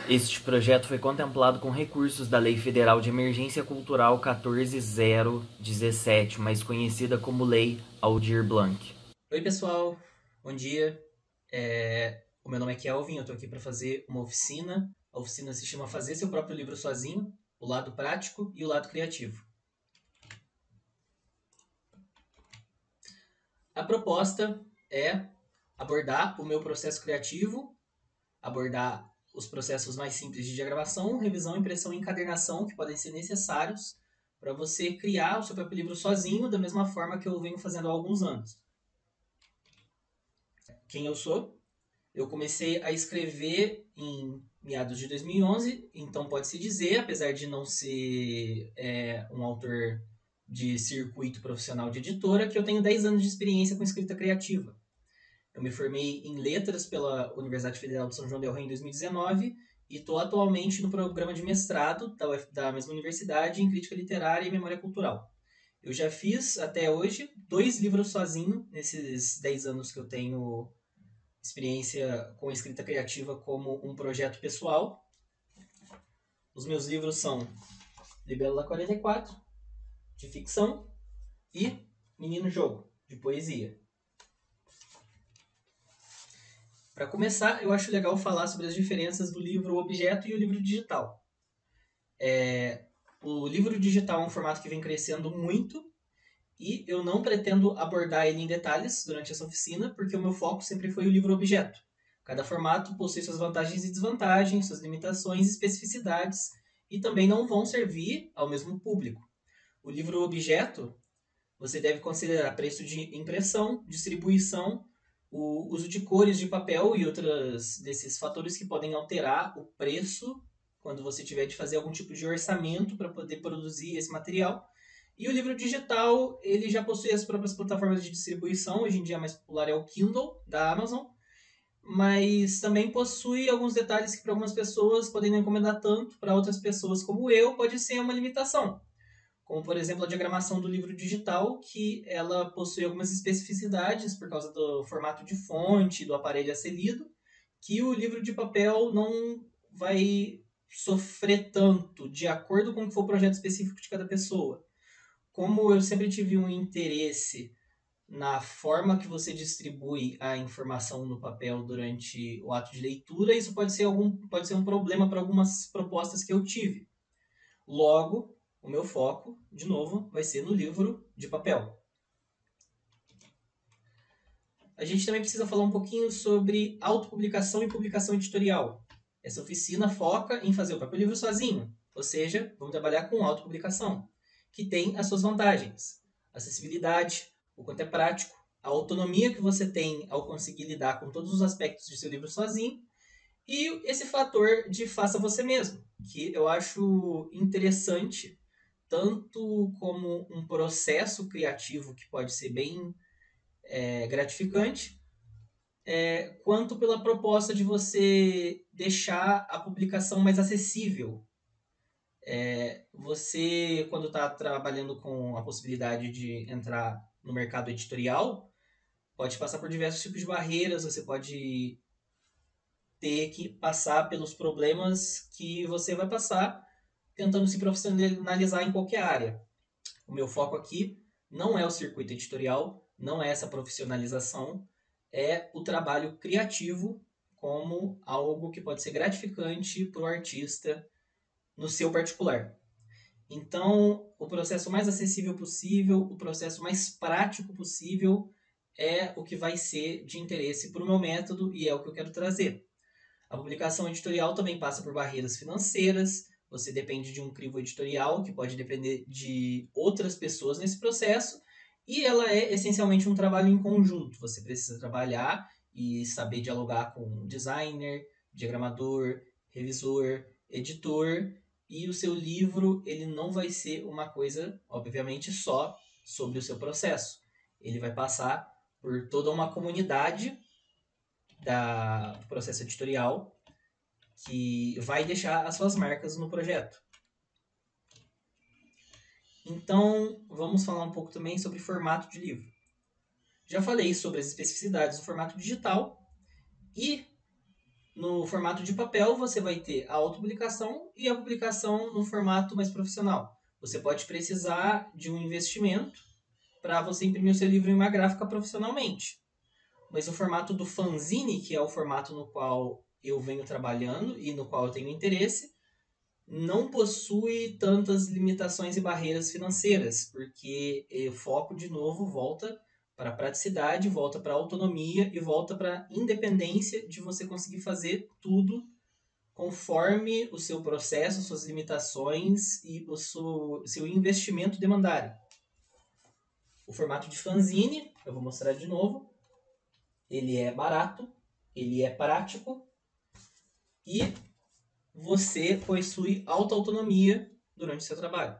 Este projeto foi contemplado com recursos da Lei Federal de Emergência Cultural 14.017, mais conhecida como Lei Aldir Blanc. Oi, pessoal. Bom dia. O meu nome é Kelvin, eu estou aqui para fazer uma oficina. A oficina se chama Fazer Seu Próprio Livro Sozinho, o lado prático e o lado criativo. A proposta é abordar o meu processo criativo, abordar os processos mais simples de diagramação, revisão, impressão e encadernação que podem ser necessários para você criar o seu próprio livro sozinho, da mesma forma que eu venho fazendo há alguns anos. Quem eu sou? Eu comecei a escrever em meados de 2011, então pode-se dizer, apesar de não ser um autor de circuito profissional de editora, que eu tenho 10 anos de experiência com escrita criativa. Eu me formei em letras pela Universidade Federal de São João del Rei em 2019 e estou atualmente no programa de mestrado da mesma universidade em crítica literária e memória cultural. Eu já fiz até hoje 2 livros sozinho nesses 10 anos que eu tenho experiência com escrita criativa como um projeto pessoal. Os meus livros são Libélula 44, de ficção, e Menino Jogo, de poesia. Para começar, eu acho legal falar sobre as diferenças do livro objeto e o livro digital. O livro digital é um formato que vem crescendo muito e eu não pretendo abordar ele em detalhes durante essa oficina, porque o meu foco sempre foi o livro objeto. Cada formato possui suas vantagens e desvantagens, suas limitações e especificidades, e também não vão servir ao mesmo público. O livro objeto, você deve considerar preço de impressão, distribuição, o uso de cores de papel e outros desses fatores que podem alterar o preço quando você tiver de fazer algum tipo de orçamento para poder produzir esse material. E o livro digital, ele já possui as próprias plataformas de distribuição. Hoje em dia a mais popular é o Kindle, da Amazon. Mas também possui alguns detalhes que para algumas pessoas podem não incomodar tanto, para outras pessoas como eu pode ser uma limitação. Como, por exemplo, a diagramação do livro digital, que ela possui algumas especificidades por causa do formato de fonte, do aparelho a ser lido, que o livro de papel não vai sofrer tanto, de acordo com o que for o projeto específico de cada pessoa. Como eu sempre tive um interesse na forma que você distribui a informação no papel durante o ato de leitura, isso pode ser um problema para algumas propostas que eu tive. Logo, o meu foco, de novo, vai ser no livro de papel. A gente também precisa falar um pouquinho sobre autopublicação e publicação editorial. Essa oficina foca em fazer o próprio livro sozinho, ou seja, vamos trabalhar com autopublicação, que tem as suas vantagens. Acessibilidade, o quanto é prático, a autonomia que você tem ao conseguir lidar com todos os aspectos de seu livro sozinho, e esse fator de faça você mesmo, que eu acho interessante, tanto como um processo criativo que pode ser bem gratificante, quanto pela proposta de você deixar a publicação mais acessível. Você, quando está trabalhando com a possibilidade de entrar no mercado editorial, pode passar por diversos tipos de barreiras, você pode ter que passar pelos problemas que você vai passar tentando se profissionalizar em qualquer área. O meu foco aqui não é o circuito editorial, não é essa profissionalização, é o trabalho criativo como algo que pode ser gratificante para o artista no seu particular. Então, o processo mais acessível possível, o processo mais prático possível é o que vai ser de interesse para o meu método e é o que eu quero trazer. A publicação editorial também passa por barreiras financeiras, você depende de um crivo editorial, que pode depender de outras pessoas nesse processo, e ela é essencialmente um trabalho em conjunto. Você precisa trabalhar e saber dialogar com designer, diagramador, revisor, editor, e o seu livro ele não vai ser uma coisa, obviamente, só sobre o seu processo. Ele vai passar por toda uma comunidade do processo editorial que vai deixar as suas marcas no projeto. Então, vamos falar um pouco também sobre formato de livro. Já falei sobre as especificidades do formato digital e No formato de papel, você vai ter a autopublicação e a publicação no formato mais profissional. Você pode precisar de um investimento para você imprimir o seu livro em uma gráfica profissionalmente. Mas o formato do fanzine, que é o formato no qual eu venho trabalhando e no qual eu tenho interesse, não possui tantas limitações e barreiras financeiras, porque o foco, de novo, volta para a praticidade, volta para a autonomia e volta para a independência de você conseguir fazer tudo conforme o seu processo, suas limitações e o seu investimento demandarem. O formato de fanzine, eu vou mostrar de novo, ele é barato, ele é prático e você possui alta autonomia durante o seu trabalho.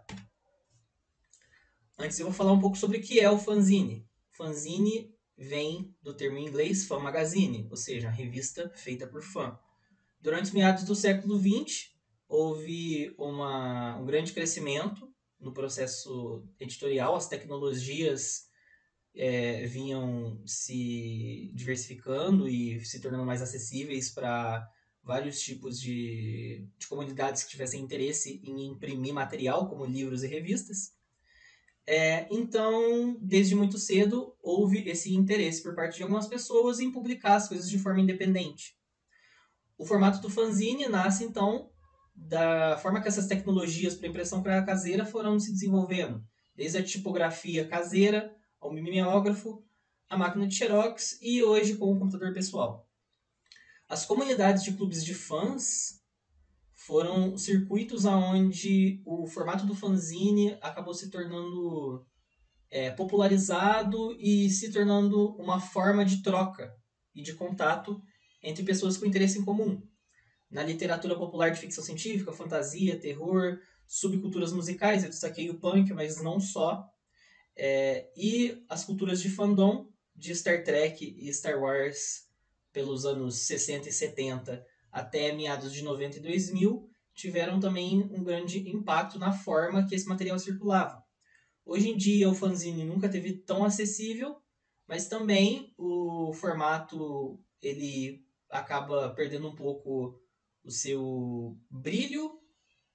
Antes eu vou falar um pouco sobre o que é o fanzine. Fanzine vem do termo em inglês fan magazine, ou seja, revista feita por fã. Durante os meados do século XX, houve um grande crescimento no processo editorial, as tecnologias vinham se diversificando e se tornando mais acessíveis para vários tipos de comunidades que tivessem interesse em imprimir material, como livros e revistas. Então, desde muito cedo, houve esse interesse por parte de algumas pessoas em publicar as coisas de forma independente. O formato do fanzine nasce, então, da forma que essas tecnologias para impressão caseira foram se desenvolvendo, desde a tipografia caseira, ao mimeógrafo, a máquina de xerox e hoje com o computador pessoal. As comunidades de clubes de fãs foram circuitos onde o formato do fanzine acabou se tornando popularizado e se tornando uma forma de troca e de contato entre pessoas com interesse em comum. Na literatura popular de ficção científica, fantasia, terror, subculturas musicais, eu destaquei o punk, mas não só. E as culturas de fandom de Star Trek e Star Wars pelos anos 60 e 70 até meados de 90 e 2000 tiveram também um grande impacto na forma que esse material circulava. Hoje em dia o fanzine nunca teve tão acessível, mas também o formato ele acaba perdendo um pouco o seu brilho,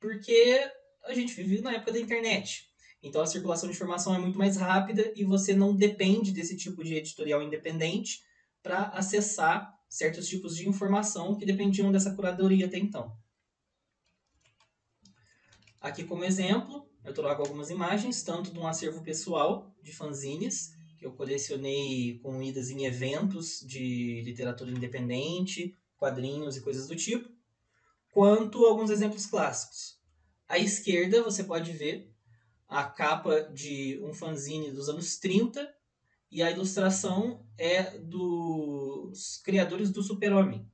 porque a gente vive na época da internet. Então a circulação de informação é muito mais rápida e você não depende desse tipo de editorial independente para acessar certos tipos de informação que dependiam dessa curadoria até então. Aqui como exemplo, eu trago algumas imagens, tanto de um acervo pessoal de fanzines, que eu colecionei com idas em eventos de literatura independente, quadrinhos e coisas do tipo, quanto alguns exemplos clássicos. À esquerda você pode ver a capa de um fanzine dos anos 30 e a ilustração é dos criadores do Super-Homem.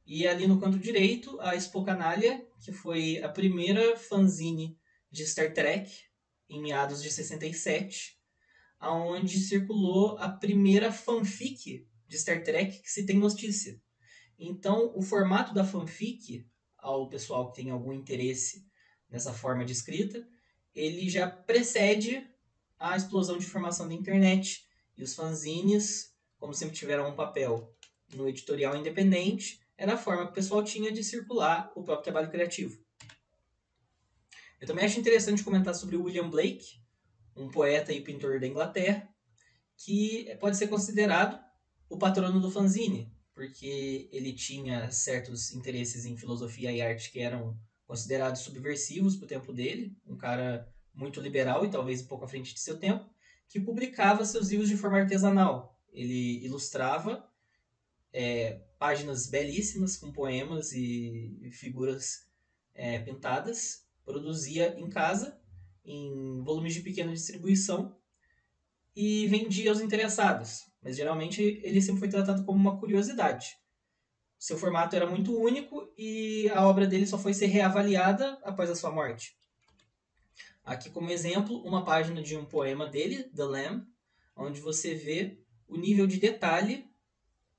E ali no canto direito, a Spocanalha, que foi a primeira fanzine de Star Trek, em meados de 67, onde circulou a primeira fanfic de Star Trek que se tem notícia. Então, o formato da fanfic, ao pessoal que tem algum interesse nessa forma de escrita, ele já precede a explosão de informação da internet. E os fanzines, como sempre tiveram um papel no editorial independente, era a forma que o pessoal tinha de circular o próprio trabalho criativo. Eu também acho interessante comentar sobre o William Blake, um poeta e pintor da Inglaterra, que pode ser considerado o patrono do fanzine, porque ele tinha certos interesses em filosofia e arte que eram considerados subversivos para o tempo dele, um cara muito liberal e talvez um pouco à frente de seu tempo, que publicava seus livros de forma artesanal. Ele ilustrava páginas belíssimas com poemas e figuras pintadas, produzia em casa, em volumes de pequena distribuição, e vendia aos interessados. Mas geralmente ele sempre foi tratado como uma curiosidade. Seu formato era muito único e a obra dele só foi ser reavaliada após a sua morte. Aqui como exemplo, uma página de um poema dele, The Lamb, onde você vê o nível de detalhe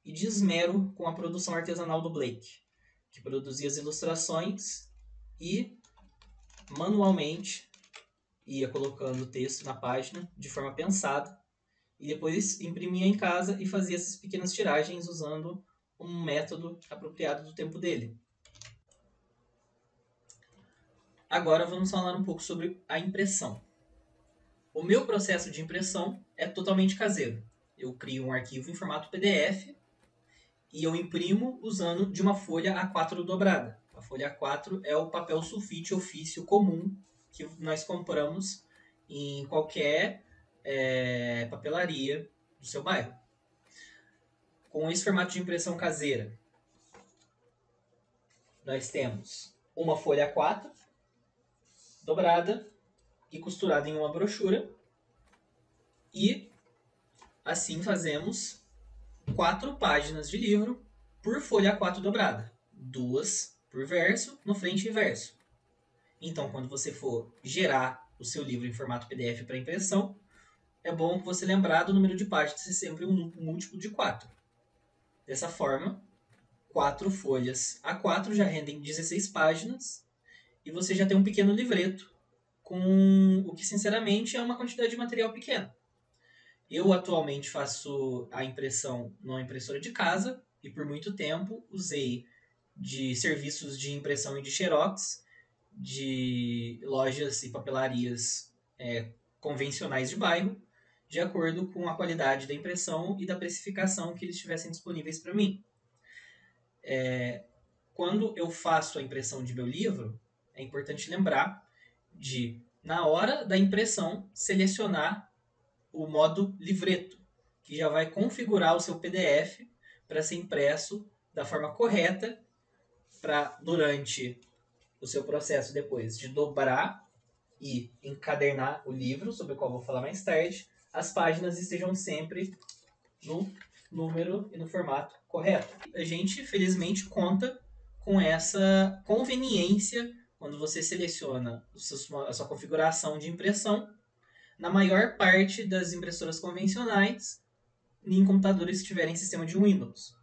e de esmero com a produção artesanal do Blake, que produzia as ilustrações e manualmente ia colocando o texto na página de forma pensada e depois imprimia em casa e fazia essas pequenas tiragens usando um método apropriado do tempo dele. Agora vamos falar um pouco sobre a impressão. O meu processo de impressão é totalmente caseiro. Eu crio um arquivo em formato PDF e eu imprimo usando de uma folha A4 dobrada. A folha A4 é o papel sulfite ofício comum que nós compramos em qualquer papelaria do seu bairro. Com esse formato de impressão caseira, nós temos uma folha A4 dobrada e costurada em uma brochura, e assim fazemos 4 páginas de livro por folha A4 dobrada, 2 por verso, no frente e verso. Então, quando você for gerar o seu livro em formato PDF para impressão, é bom que você lembrar do número de páginas ser sempre um múltiplo de 4. Dessa forma, 4 folhas A4 já rendem 16 páginas e você já tem um pequeno livreto com o que, sinceramente, é uma quantidade de material pequena. Eu atualmente faço a impressão numa impressora de casa e por muito tempo usei de serviços de impressão e de xerox de lojas e papelarias convencionais de bairro, de acordo com a qualidade da impressão e da precificação que eles tivessem disponíveis para mim. Quando eu faço a impressão de meu livro, é importante lembrar de, na hora da impressão, selecionar o modo livreto, que já vai configurar o seu PDF para ser impresso da forma correta, para durante o seu processo depois de dobrar e encadernar o livro, sobre o qual vou falar mais tarde, as páginas estejam sempre no número e no formato correto. A gente, felizmente, conta com essa conveniência quando você seleciona a sua configuração de impressão na maior parte das impressoras convencionais em computadores que tiverem sistema de Windows.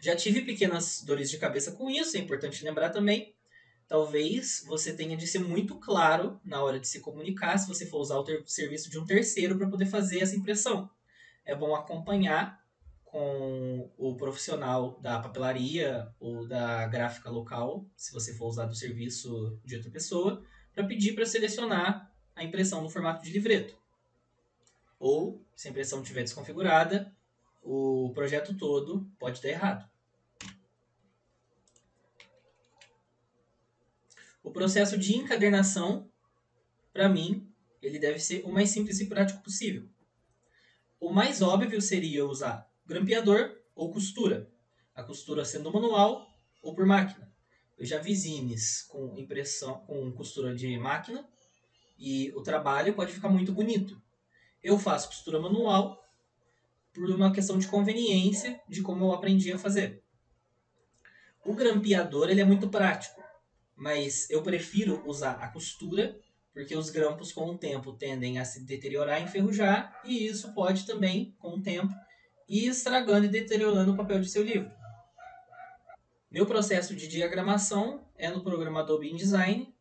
Já tive pequenas dores de cabeça com isso, é importante lembrar também. Talvez você tenha de ser muito claro na hora de se comunicar se você for usar o serviço de um terceiro para poder fazer essa impressão. É bom acompanhar com o profissional da papelaria ou da gráfica local, se você for usar do serviço de outra pessoa, para pedir para selecionar a impressão no formato de livreto. Ou, se a impressão estiver desconfigurada, o projeto todo pode dar errado. O processo de encadernação, para mim, ele deve ser o mais simples e prático possível. O mais óbvio seria usar grampeador ou costura. A costura sendo manual ou por máquina. Eu já vi zines com impressão com costura de máquina e o trabalho pode ficar muito bonito. Eu faço costura manual por uma questão de conveniência de como eu aprendi a fazer. O grampeador ele é muito prático, mas eu prefiro usar a costura porque os grampos com o tempo tendem a se deteriorar e enferrujar, e isso pode também, com o tempo, ir estragando e deteriorando o papel de seu livro. Meu processo de diagramação é no programa Adobe InDesign,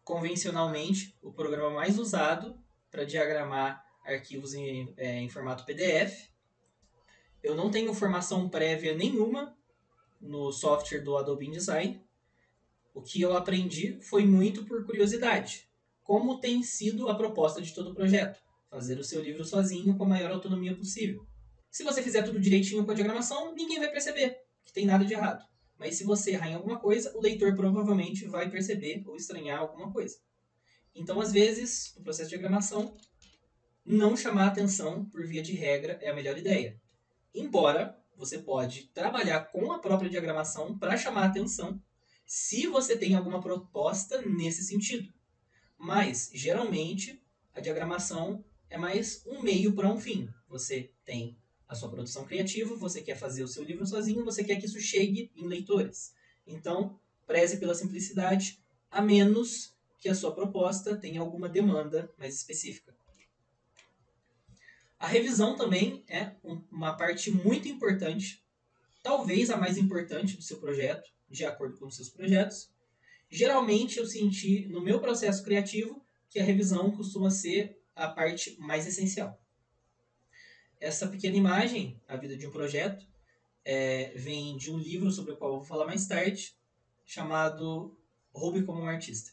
convencionalmente o programa mais usado para diagramar arquivos em formato PDF. Eu não tenho formação prévia nenhuma no software do Adobe InDesign. O que eu aprendi foi muito por curiosidade. Como tem sido a proposta de todo o projeto? Fazer o seu livro sozinho com a maior autonomia possível. Se você fizer tudo direitinho com a diagramação, ninguém vai perceber que tem nada de errado. Mas se você errar em alguma coisa, o leitor provavelmente vai perceber ou estranhar alguma coisa. Então, às vezes, no processo de diagramação, não chamar atenção por via de regra é a melhor ideia. Embora você pode trabalhar com a própria diagramação para chamar atenção, se você tem alguma proposta nesse sentido. Mas, geralmente, a diagramação é mais um meio para um fim. Você tem a sua produção criativa, você quer fazer o seu livro sozinho, você quer que isso chegue em leitores. Então, preze pela simplicidade, a menos que a sua proposta tenha alguma demanda mais específica. A revisão também é uma parte muito importante, talvez a mais importante do seu projeto, de acordo com os seus projetos. Geralmente eu senti no meu processo criativo que a revisão costuma ser a parte mais essencial. Essa pequena imagem, a vida de um projeto, vem de um livro sobre o qual eu vou falar mais tarde, chamado Roube como um Artista.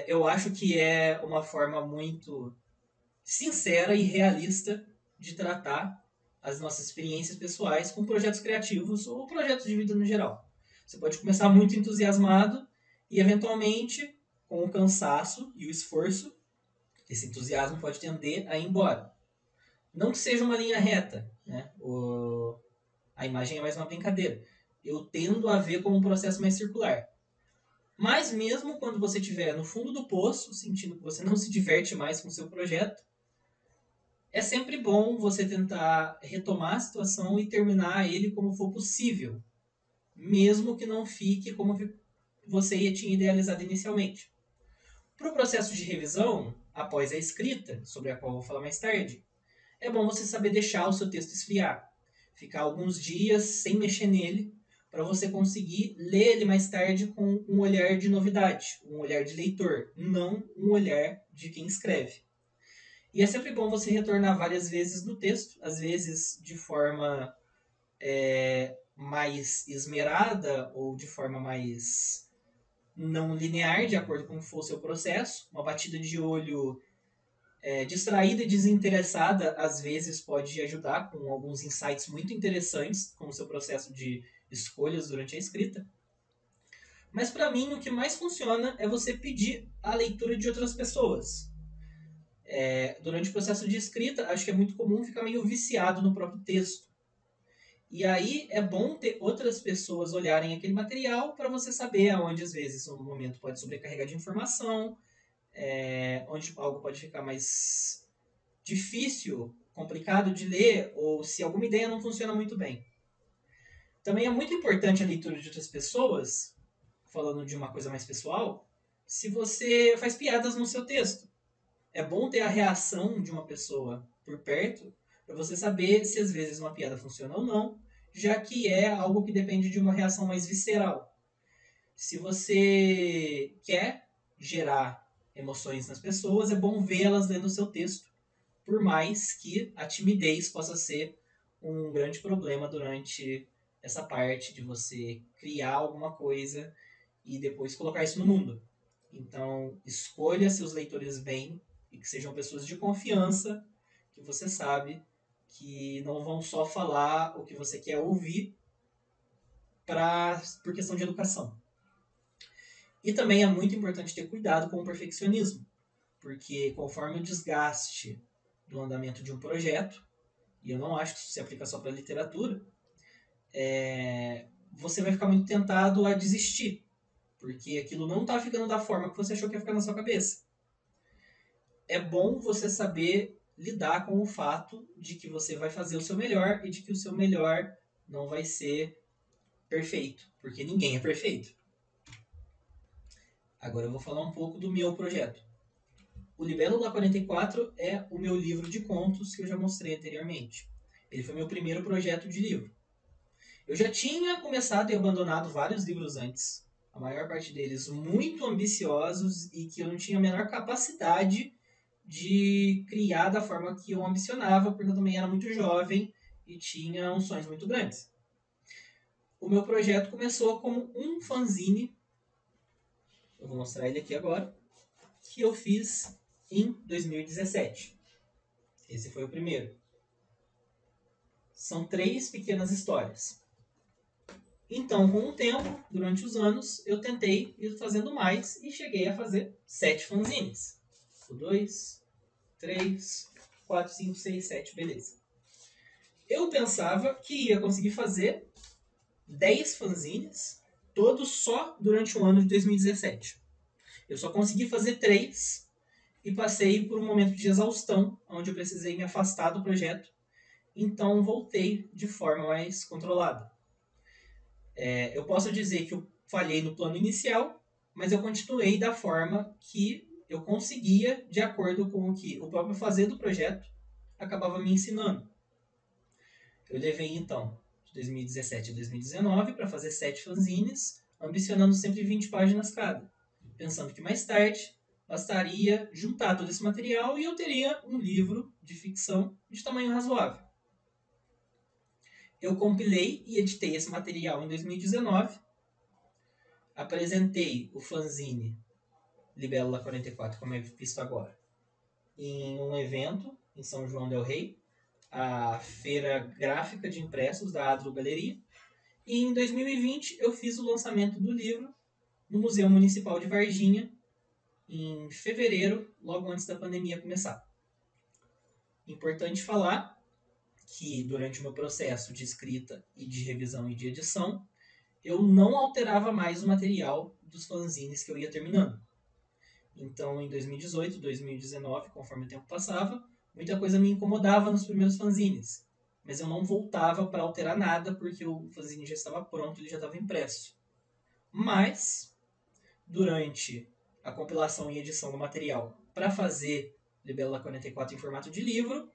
Eu acho que é uma forma muito sincera e realista de tratar as nossas experiências pessoais com projetos criativos ou projetos de vida no geral. Você pode começar muito entusiasmado e, eventualmente, com o cansaço e o esforço, esse entusiasmo pode tender a ir embora. Não que seja uma linha reta, né? A imagem é mais uma brincadeira. Eu tendo a ver como um processo mais circular. Mas mesmo quando você estiver no fundo do poço, sentindo que você não se diverte mais com o seu projeto, é sempre bom você tentar retomar a situação e terminar ele como for possível, mesmo que não fique como você tinha idealizado inicialmente. Para o processo de revisão, após a escrita, sobre a qual eu vou falar mais tarde, é bom você saber deixar o seu texto esfriar, ficar alguns dias sem mexer nele, para você conseguir ler ele mais tarde com um olhar de novidade, um olhar de leitor, não um olhar de quem escreve. E é sempre bom você retornar várias vezes no texto, às vezes de forma mais esmerada ou de forma mais não linear, de acordo com o for o seu processo. Uma batida de olho distraída e desinteressada, às vezes, pode ajudar com alguns insights muito interessantes com o seu processo de escolhas durante a escrita. Mas, para mim, o que mais funciona é você pedir a leitura de outras pessoas. Durante o processo de escrita, acho que é muito comum ficar meio viciado no próprio texto. E aí é bom ter outras pessoas olharem aquele material para você saber aonde, às vezes, um momento pode sobrecarregar de informação, onde algo pode ficar mais difícil, complicado de ler, ou se alguma ideia não funciona muito bem. Também é muito importante a leitura de outras pessoas, falando de uma coisa mais pessoal, se você faz piadas no seu texto. É bom ter a reação de uma pessoa por perto, para você saber se às vezes uma piada funciona ou não, já que é algo que depende de uma reação mais visceral. Se você quer gerar emoções nas pessoas, é bom vê-las lendo o seu texto, por mais que a timidez possa ser um grande problema durante essa parte de você criar alguma coisa e depois colocar isso no mundo. Então, escolha seus leitores bem e que sejam pessoas de confiança, que você sabe que não vão só falar o que você quer ouvir por questão de educação. E também é muito importante ter cuidado com o perfeccionismo, porque conforme o desgaste do andamento de um projeto, e eu não acho que isso se aplica só para a literatura, você vai ficar muito tentado a desistir, porque aquilo não está ficando da forma que você achou que ia ficar na sua cabeça. É bom você saber lidar com o fato de que você vai fazer o seu melhor e de que o seu melhor não vai ser perfeito, porque ninguém é perfeito. Agora eu vou falar um pouco do meu projeto. O Libélula 44 é o meu livro de contos que eu já mostrei anteriormente. Ele foi meu primeiro projeto de livro. Eu já tinha começado e abandonado vários livros antes, a maior parte deles muito ambiciosos e que eu não tinha a menor capacidade de criar da forma que eu ambicionava, porque eu também era muito jovem e tinha uns sonhos muito grandes. O meu projeto começou como um fanzine, eu vou mostrar ele aqui agora, que eu fiz em 2017. Esse foi o primeiro. São 3 pequenas histórias. Então, com o tempo, durante os anos, eu tentei ir fazendo mais e cheguei a fazer 7 fanzines. 2, 3, 4, 5, 6, 7, beleza. Eu pensava que ia conseguir fazer 10 fanzines, todos só durante o ano de 2017. Eu só consegui fazer 3 e passei por um momento de exaustão, onde eu precisei me afastar do projeto. Então, voltei de forma mais controlada. Eu posso dizer que eu falhei no plano inicial, mas eu continuei da forma que eu conseguia, de acordo com o que o próprio fazer do projeto acabava me ensinando. Eu levei, então, de 2017 a 2019 para fazer 7 fanzines, ambicionando sempre 20 páginas cada, pensando que mais tarde bastaria juntar todo esse material e eu teria um livro de ficção de tamanho razoável. Eu compilei e editei esse material em 2019, apresentei o fanzine Libélula 44, como é visto agora, em um evento em São João del Rei, a Feira Gráfica de Impressos da Adro Galeria, e em 2020 eu fiz o lançamento do livro no Museu Municipal de Varginha, em fevereiro, logo antes da pandemia começar. Importante falar que durante o meu processo de escrita e de revisão e de edição, eu não alterava mais o material dos fanzines que eu ia terminando. Então, em 2018, 2019, conforme o tempo passava, muita coisa me incomodava nos primeiros fanzines. Mas eu não voltava para alterar nada, porque o fanzine já estava pronto, ele já estava impresso. Mas, durante a compilação e edição do material para fazer Libélula 44 em formato de livro,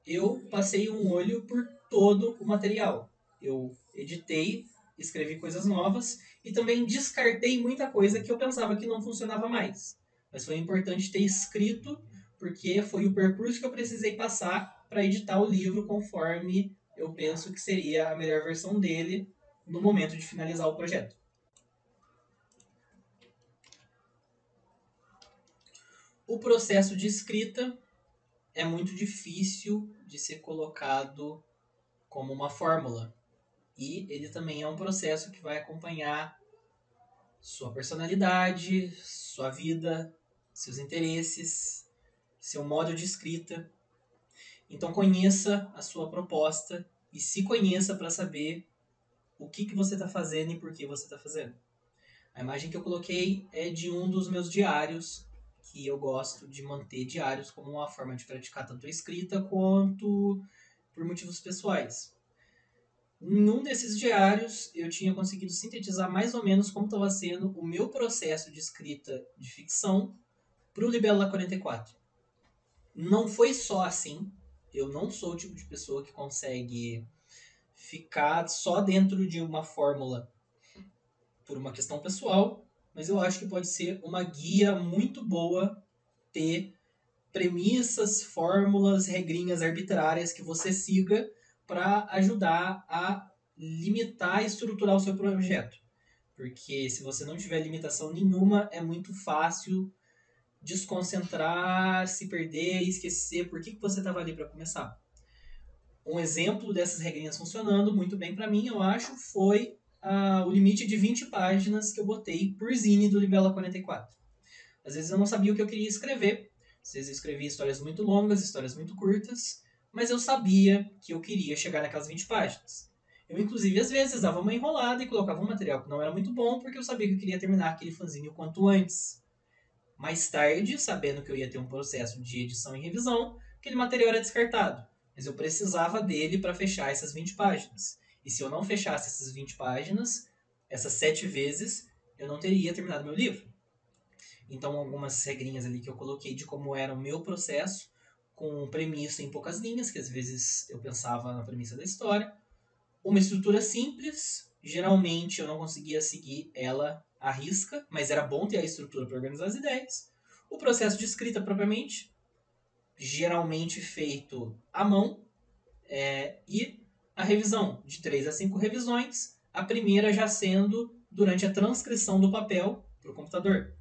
eu passei um olho por todo o material. Eu editei, escrevi coisas novas e também descartei muita coisa que eu pensava que não funcionava mais. Mas foi importante ter escrito, porque foi o percurso que eu precisei passar para editar o livro conforme eu penso que seria a melhor versão dele no momento de finalizar o projeto. O processo de escrita é muito difícil de ser colocado como uma fórmula. E ele também é um processo que vai acompanhar sua personalidade, sua vida, seus interesses, seu modo de escrita. Então conheça a sua proposta e se conheça para saber o que você está fazendo e por que você está fazendo. A imagem que eu coloquei é de um dos meus diários, que eu gosto de manter diários como uma forma de praticar tanto a escrita quanto por motivos pessoais. Em um desses diários, eu tinha conseguido sintetizar mais ou menos como estava sendo o meu processo de escrita de ficção para o Libélula 44. Não foi só assim. Eu não sou o tipo de pessoa que consegue ficar só dentro de uma fórmula por uma questão pessoal, mas eu acho que pode ser uma guia muito boa ter premissas, fórmulas, regrinhas arbitrárias que você siga para ajudar a limitar e estruturar o seu projeto. Porque se você não tiver limitação nenhuma, é muito fácil desconcentrar, se perder e esquecer por que você estava ali para começar. Um exemplo dessas regrinhas funcionando muito bem para mim, eu acho, foi o limite de 20 páginas que eu botei por zine do Libélula 44. Às vezes eu não sabia o que eu queria escrever, às vezes eu escrevia histórias muito longas, histórias muito curtas, mas eu sabia que eu queria chegar naquelas 20 páginas. Eu, inclusive, às vezes dava uma enrolada e colocava um material que não era muito bom, porque eu sabia que eu queria terminar aquele fanzine o quanto antes. Mais tarde, sabendo que eu ia ter um processo de edição e revisão, aquele material era descartado. Mas eu precisava dele para fechar essas 20 páginas. E se eu não fechasse essas 20 páginas, essas 7 vezes, eu não teria terminado meu livro. Então, algumas regrinhas ali que eu coloquei de como era o meu processo, com premissa em poucas linhas, que às vezes eu pensava na premissa da história. Uma estrutura simples, geralmente eu não conseguia seguir ela à risca, mas era bom ter a estrutura para organizar as ideias. O processo de escrita propriamente, geralmente feito à mão, e a revisão, de 3 a 5 revisões, a primeira já sendo durante a transcrição do papel para o computador.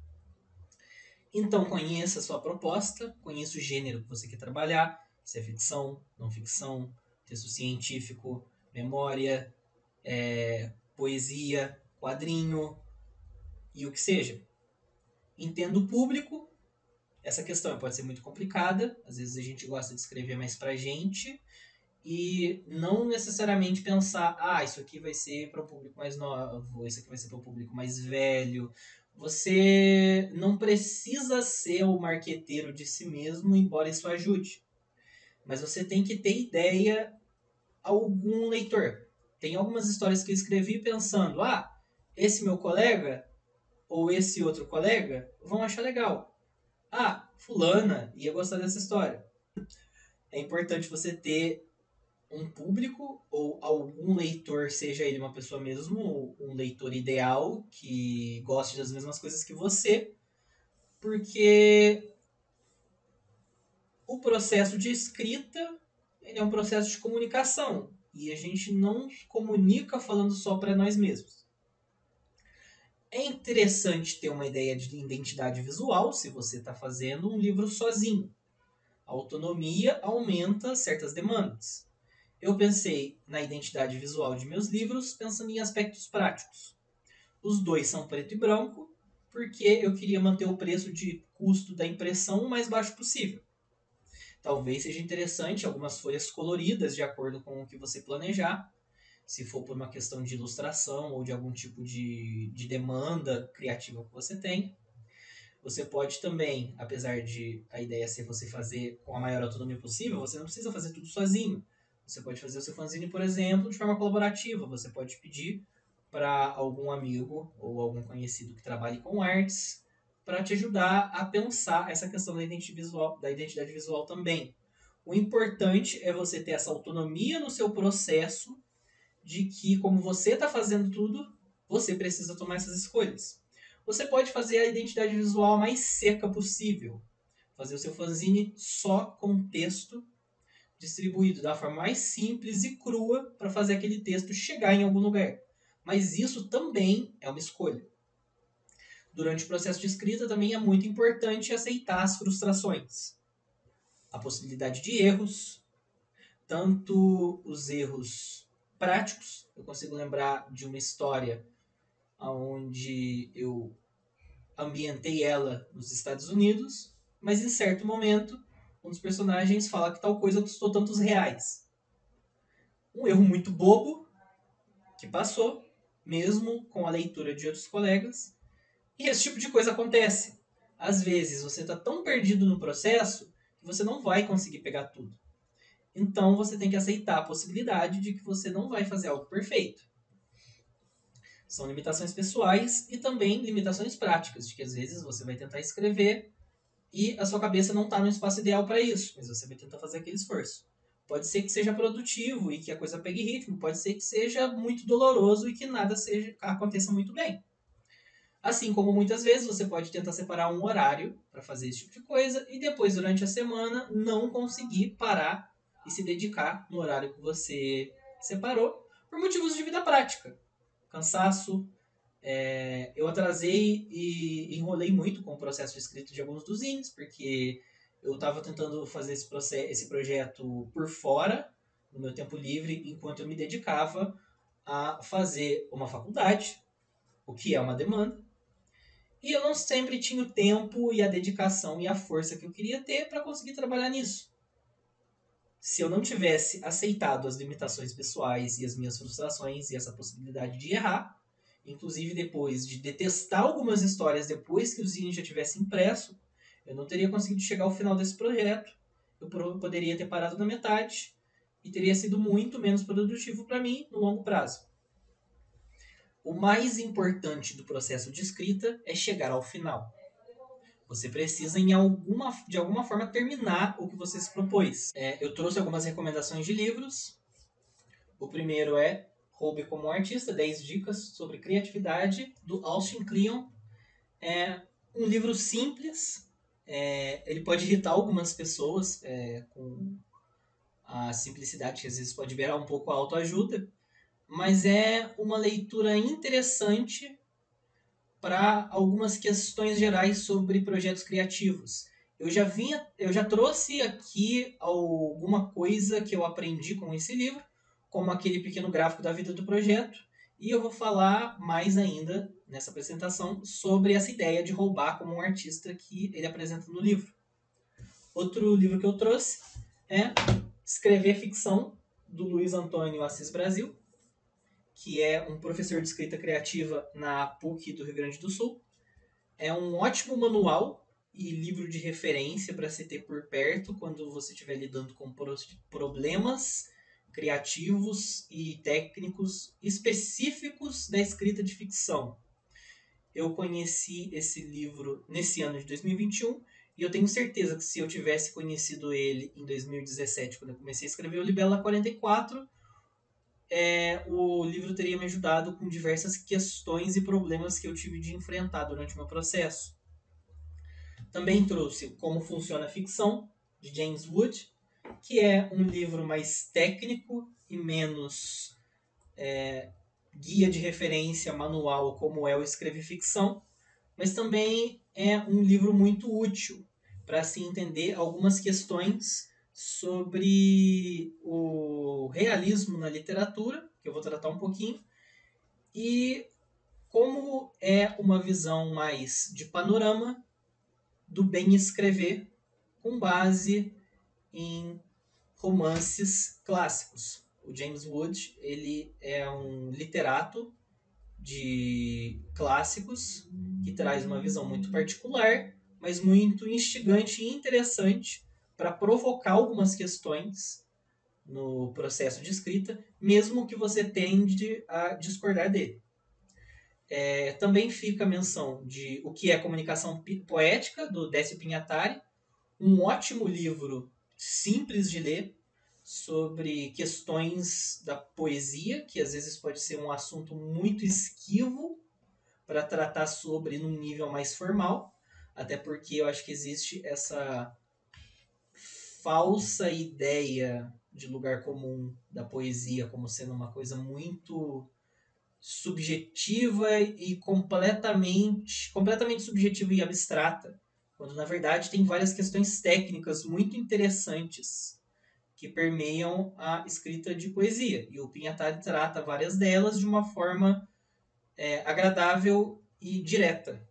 Então conheça a sua proposta, conheça o gênero que você quer trabalhar, se é ficção, não ficção, texto científico, memória, poesia, quadrinho e o que seja. Entenda o público. Essa questão pode ser muito complicada. Às vezes a gente gosta de escrever mais pra gente e não necessariamente pensar, isso aqui vai ser para o público mais novo, isso aqui vai ser para o público mais velho. Você não precisa ser o marqueteiro de si mesmo, embora isso ajude. Mas você tem que ter ideia algum leitor. Tem algumas histórias que eu escrevi pensando, esse meu colega ou esse outro colega vão achar legal. Fulana ia gostar dessa história. É importante você ter um público ou algum leitor, seja ele uma pessoa mesmo, ou um leitor ideal que goste das mesmas coisas que você, porque o processo de escrita ele é um processo de comunicação. e a gente não comunica falando só para nós mesmos. É interessante ter uma ideia de identidade visual se você está fazendo um livro sozinho. A autonomia aumenta certas demandas. Eu pensei na identidade visual de meus livros pensando em aspectos práticos. Os dois são preto e branco, porque eu queria manter o preço de custo da impressão o mais baixo possível. Talvez seja interessante algumas folhas coloridas de acordo com o que você planejar, se for por uma questão de ilustração ou de algum tipo de demanda criativa que você tem. Você pode também, apesar de a ideia ser você fazer com a maior autonomia possível, você não precisa fazer tudo sozinho. Você pode fazer o seu fanzine, por exemplo, de forma colaborativa. Você pode pedir para algum amigo ou algum conhecido que trabalhe com artes para te ajudar a pensar essa questão da identidade visual também. O importante é você ter essa autonomia no seu processo de que, como você está fazendo tudo, você precisa tomar essas escolhas. Você pode fazer a identidade visual mais seca possível. Fazer o seu fanzine só com texto distribuído da forma mais simples e crua para fazer aquele texto chegar em algum lugar. Mas isso também é uma escolha. Durante o processo de escrita também é muito importante aceitar as frustrações. A possibilidade de erros, tanto os erros práticos, eu consigo lembrar de uma história onde eu ambientei ela nos Estados Unidos, mas em certo momento um dos personagens fala que tal coisa custou tantos reais. Um erro muito bobo que passou, mesmo com a leitura de outros colegas, e esse tipo de coisa acontece. Às vezes você está tão perdido no processo que você não vai conseguir pegar tudo. Então você tem que aceitar a possibilidade de que você não vai fazer algo perfeito. São limitações pessoais e também limitações práticas, de que às vezes você vai tentar escrever e a sua cabeça não está no espaço ideal para isso, mas você vai tentar fazer aquele esforço. Pode ser que seja produtivo e que a coisa pegue ritmo, pode ser que seja muito doloroso e que nada aconteça muito bem. Assim como muitas vezes você pode tentar separar um horário para fazer esse tipo de coisa e depois, durante a semana, não conseguir parar e se dedicar no horário que você separou por motivos de vida prática. Cansaço. Eu atrasei e enrolei muito com o processo de escrita de alguns dos zines, porque eu estava tentando fazer esse projeto por fora, no meu tempo livre, enquanto eu me dedicava a fazer uma faculdade, o que é uma demanda. E eu não sempre tinha o tempo e a dedicação e a força que eu queria ter para conseguir trabalhar nisso. Se eu não tivesse aceitado as limitações pessoais e as minhas frustrações e essa possibilidade de errar, inclusive depois de detestar algumas histórias depois que o zine já tivesse impresso, eu não teria conseguido chegar ao final desse projeto. Eu poderia ter parado na metade e teria sido muito menos produtivo para mim no longo prazo. O mais importante do processo de escrita é chegar ao final. Você precisa, de alguma forma, terminar o que você se propôs. Eu trouxe algumas recomendações de livros. O primeiro é Roube como Artista, 10 dicas sobre criatividade, do Austin Kleon. É um livro simples. Ele pode irritar algumas pessoas com a simplicidade, que às vezes pode beirar um pouco a autoajuda, mas é uma leitura interessante para algumas questões gerais sobre projetos criativos. Eu já trouxe aqui alguma coisa que eu aprendi com esse livro, como aquele pequeno gráfico da vida do projeto, e eu vou falar mais ainda nessa apresentação sobre essa ideia de roubar como um artista que ele apresenta no livro. Outro livro que eu trouxe é Escrever Ficção, do Luiz Antônio Assis Brasil, que é um professor de escrita criativa na PUC do Rio Grande do Sul. É um ótimo manual e livro de referência para se ter por perto quando você estiver lidando com problemas criativos e técnicos específicos da escrita de ficção. Eu conheci esse livro nesse ano de 2021 e eu tenho certeza que se eu tivesse conhecido ele em 2017, quando eu comecei a escrever o Libela 44, o livro teria me ajudado com diversas questões e problemas que eu tive de enfrentar durante o meu processo. Também trouxe Como Funciona a Ficção, de James Wood, que é um livro mais técnico e menos guia de referência, manual, como é o Escrever Ficção, mas também é um livro muito útil para se entender algumas questões sobre o realismo na literatura, que eu vou tratar um pouquinho, e como é uma visão mais de panorama do bem escrever com base em romances clássicos. O James Wood, ele é um literato de clássicos que traz uma visão muito particular, mas muito instigante e interessante para provocar algumas questões no processo de escrita, mesmo que você tende a discordar dele. Também fica a menção de O que é Comunicação Poética, do Décio Pinhatari, um ótimo livro simples de ler sobre questões da poesia, que às vezes pode ser um assunto muito esquivo para tratar sobre num nível mais formal, até porque eu acho que existe essa falsa ideia de lugar comum da poesia como sendo uma coisa muito subjetiva e completamente subjetiva e abstrata, quando na verdade tem várias questões técnicas muito interessantes que permeiam a escrita de poesia. E o Pinhatari trata várias delas de uma forma agradável e direta.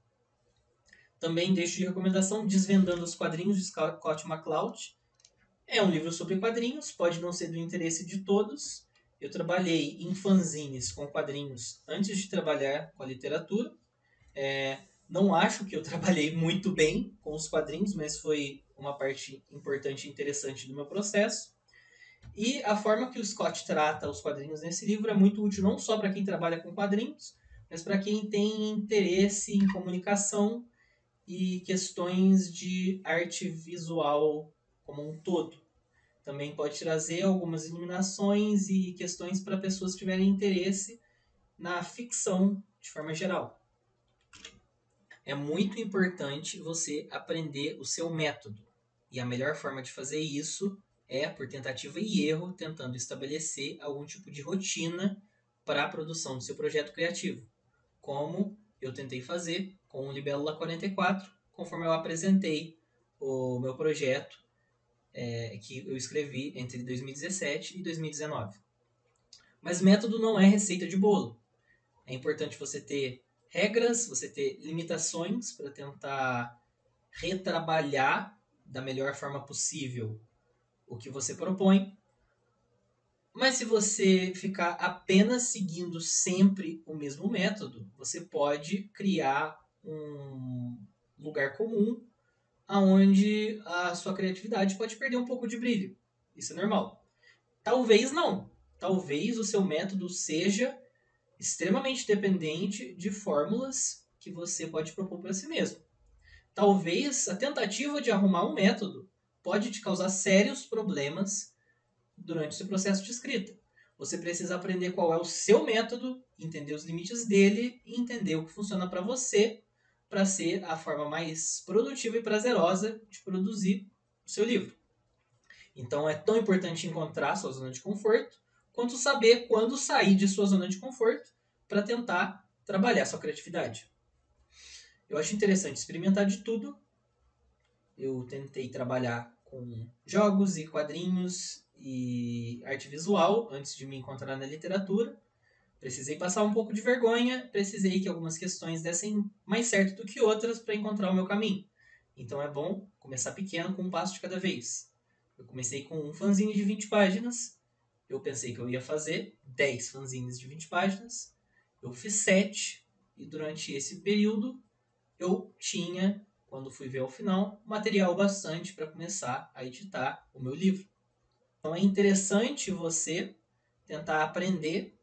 Também deixo de recomendação Desvendando os Quadrinhos, de Scott McCloud. É um livro sobre quadrinhos, pode não ser do interesse de todos. Eu trabalhei em fanzines com quadrinhos antes de trabalhar com a literatura. Não acho que eu trabalhei muito bem com os quadrinhos, mas foi uma parte importante e interessante do meu processo. E a forma que o Scott trata os quadrinhos nesse livro é muito útil não só para quem trabalha com quadrinhos, mas para quem tem interesse em comunicação e questões de arte visual como um todo. Também pode trazer algumas iluminações e questões para pessoas que tiverem interesse na ficção de forma geral. É muito importante você aprender o seu método. E a melhor forma de fazer isso é por tentativa e erro, tentando estabelecer algum tipo de rotina para a produção do seu projeto criativo. Como eu tentei fazer com o Libélula 44, conforme eu apresentei o meu projeto que eu escrevi entre 2017 e 2019. Mas método não é receita de bolo. É importante você ter regras, você ter limitações para tentar retrabalhar da melhor forma possível o que você propõe. Mas se você ficar apenas seguindo sempre o mesmo método, você pode criar um lugar comum aonde a sua criatividade pode perder um pouco de brilho. Isso é normal. Talvez não. Talvez o seu método seja extremamente dependente de fórmulas que você pode propor para si mesmo. Talvez a tentativa de arrumar um método pode te causar sérios problemas durante o seu processo de escrita. Você precisa aprender qual é o seu método, entender os limites dele e entender o que funciona para você para ser a forma mais produtiva e prazerosa de produzir o seu livro. Então é tão importante encontrar sua zona de conforto quanto saber quando sair de sua zona de conforto para tentar trabalhar sua criatividade. Eu acho interessante experimentar de tudo. Eu tentei trabalhar com jogos e quadrinhos e arte visual antes de me encontrar na literatura. Precisei passar um pouco de vergonha, precisei que algumas questões dessem mais certo do que outras para encontrar o meu caminho. Então é bom começar pequeno com um passo de cada vez. Eu comecei com um fanzine de 20 páginas. Eu pensei que eu ia fazer 10 fanzines de 20 páginas. Eu fiz 7 e durante esse período eu tinha, quando fui ver ao final, material bastante para começar a editar o meu livro. Então é interessante você tentar aprender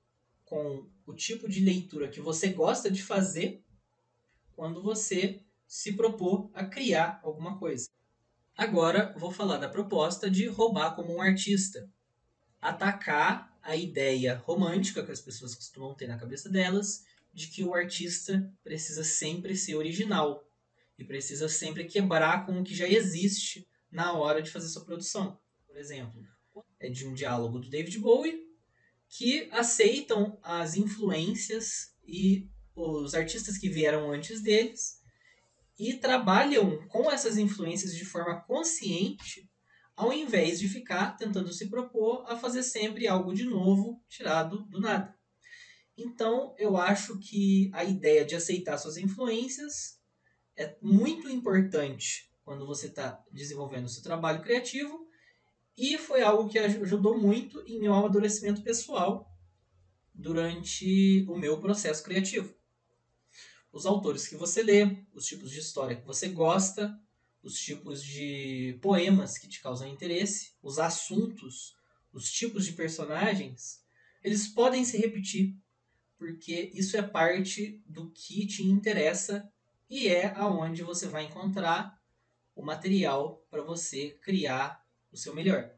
com o tipo de leitura que você gosta de fazer quando você se propor a criar alguma coisa. Agora vou falar da proposta de roubar como um artista. Atacar a ideia romântica que as pessoas costumam ter na cabeça delas de que o artista precisa sempre ser original e precisa sempre quebrar com o que já existe na hora de fazer sua produção. Por exemplo, é de um diálogo do David Bowie que aceitam as influências e os artistas que vieram antes deles e trabalham com essas influências de forma consciente, ao invés de ficar tentando se propor a fazer sempre algo de novo, tirado do nada. Então, eu acho que a ideia de aceitar suas influências é muito importante quando você está desenvolvendo o seu trabalho criativo e foi algo que ajudou muito em meu amadurecimento pessoal durante o meu processo criativo. Os autores que você lê, os tipos de história que você gosta, os tipos de poemas que te causam interesse, os assuntos, os tipos de personagens, eles podem se repetir, porque isso é parte do que te interessa e é aonde você vai encontrar o material para você criar o seu melhor.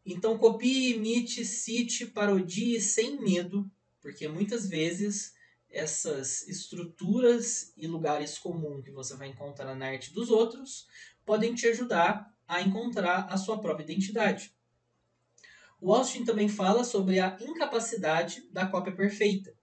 Então copie, imite, cite, parodie sem medo, porque muitas vezes essas estruturas e lugares comuns que você vai encontrar na arte dos outros podem te ajudar a encontrar a sua própria identidade. O Austin também fala sobre a incapacidade da cópia perfeita.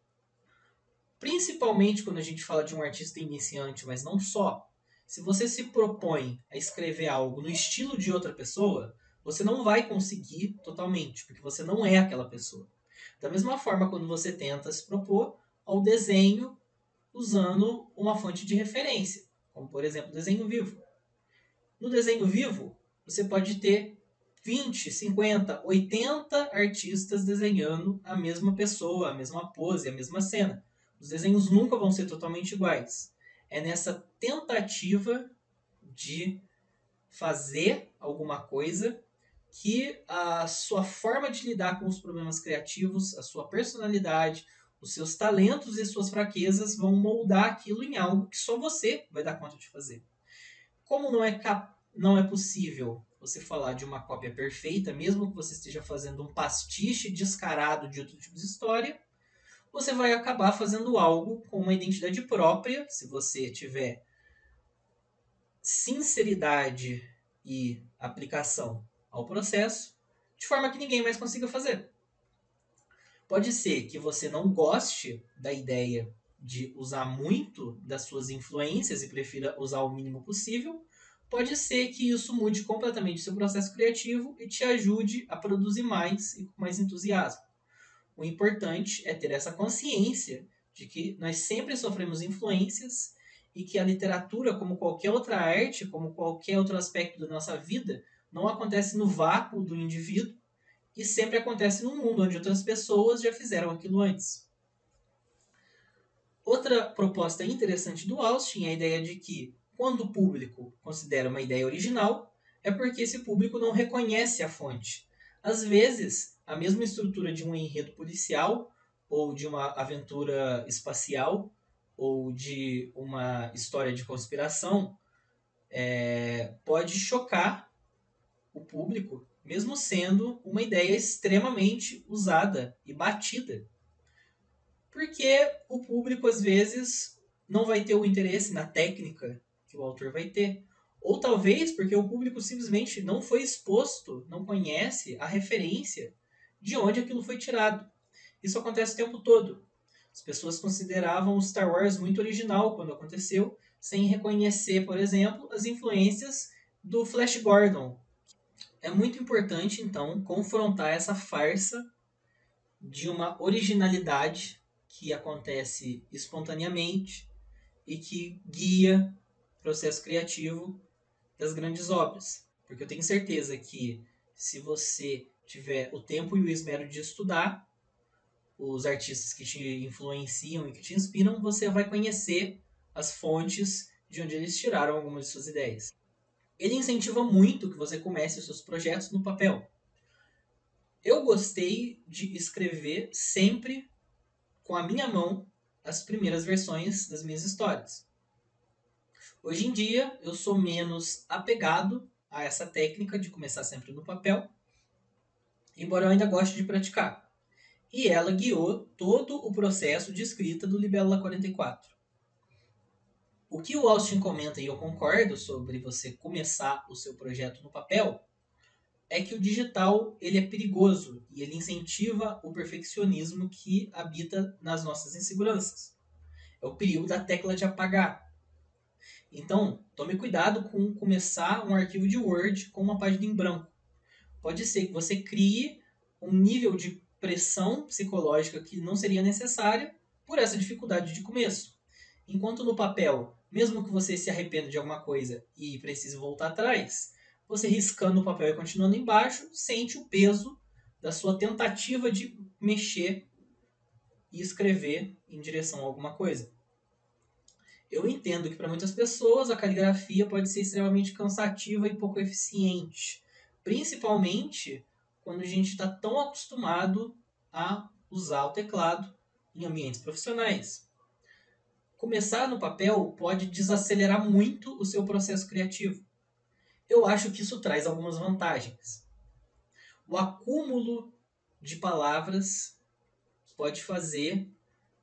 Principalmente quando a gente fala de um artista iniciante, mas não só. Se você se propõe a escrever algo no estilo de outra pessoa, você não vai conseguir totalmente, porque você não é aquela pessoa. Da mesma forma, quando você tenta se propor ao desenho usando uma fonte de referência, como por exemplo o desenho vivo. No desenho vivo, você pode ter 20, 50, 80 artistas desenhando a mesma pessoa, a mesma pose, a mesma cena. Os desenhos nunca vão ser totalmente iguais. É nessa tentativa de fazer alguma coisa que a sua forma de lidar com os problemas criativos, a sua personalidade, os seus talentos e suas fraquezas vão moldar aquilo em algo que só você vai dar conta de fazer. Como não é possível você falar de uma cópia perfeita, mesmo que você esteja fazendo um pastiche descarado de outro tipo de história, você vai acabar fazendo algo com uma identidade própria, se você tiver sinceridade e aplicação ao processo, de forma que ninguém mais consiga fazer. Pode ser que você não goste da ideia de usar muito das suas influências e prefira usar o mínimo possível. Pode ser que isso mude completamente o seu processo criativo e te ajude a produzir mais e com mais entusiasmo. O importante é ter essa consciência de que nós sempre sofremos influências e que a literatura, como qualquer outra arte, como qualquer outro aspecto da nossa vida, não acontece no vácuo do indivíduo e sempre acontece num mundo onde outras pessoas já fizeram aquilo antes. Outra proposta interessante do Austin é a ideia de que, quando o público considera uma ideia original, é porque esse público não reconhece a fonte. Às vezes, a mesma estrutura de um enredo policial, ou de uma aventura espacial, ou de uma história de conspiração, pode chocar o público, mesmo sendo uma ideia extremamente usada e batida. Porque o público, às vezes, não vai ter o interesse na técnica que o autor vai ter. Ou talvez porque o público simplesmente não foi exposto, não conhece a referência de onde aquilo foi tirado. Isso acontece o tempo todo. As pessoas consideravam o Star Wars muito original quando aconteceu, sem reconhecer, por exemplo, as influências do Flash Gordon. É muito importante, então, confrontar essa farsa de uma originalidade que acontece espontaneamente e que guia o processo criativo das grandes obras. Porque eu tenho certeza que se você tiver o tempo e o esmero de estudar os artistas que te influenciam e que te inspiram, você vai conhecer as fontes de onde eles tiraram algumas de suas ideias. Ele incentiva muito que você comece os seus projetos no papel. Eu gostei de escrever sempre com a minha mão as primeiras versões das minhas histórias. Hoje em dia, eu sou menos apegado a essa técnica de começar sempre no papel, embora eu ainda goste de praticar. E ela guiou todo o processo de escrita do Libélula 44. O que o Austin comenta, e eu concordo, sobre você começar o seu projeto no papel, é que o digital ele é perigoso e ele incentiva o perfeccionismo que habita nas nossas inseguranças. É o perigo da tecla de apagar. Então, tome cuidado com começar um arquivo de Word com uma página em branco. Pode ser que você crie um nível de pressão psicológica que não seria necessária por essa dificuldade de começo. Enquanto no papel, mesmo que você se arrependa de alguma coisa e precise voltar atrás, você riscando o papel e continuando embaixo, sente o peso da sua tentativa de mexer e escrever em direção a alguma coisa. Eu entendo que para muitas pessoas a caligrafia pode ser extremamente cansativa e pouco eficiente, principalmente quando a gente está tão acostumado a usar o teclado em ambientes profissionais. Começar no papel pode desacelerar muito o seu processo criativo. Eu acho que isso traz algumas vantagens. O acúmulo de palavras pode fazer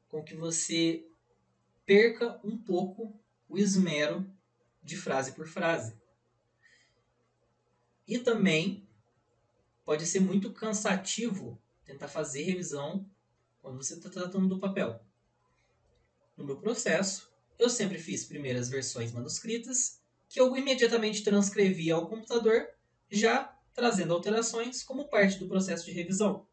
com que você perca um pouco o esmero de frase por frase. E também pode ser muito cansativo tentar fazer revisão quando você está tratando do papel. No meu processo, eu sempre fiz primeiras versões manuscritas, que eu imediatamente transcrevia ao computador, já trazendo alterações como parte do processo de revisão.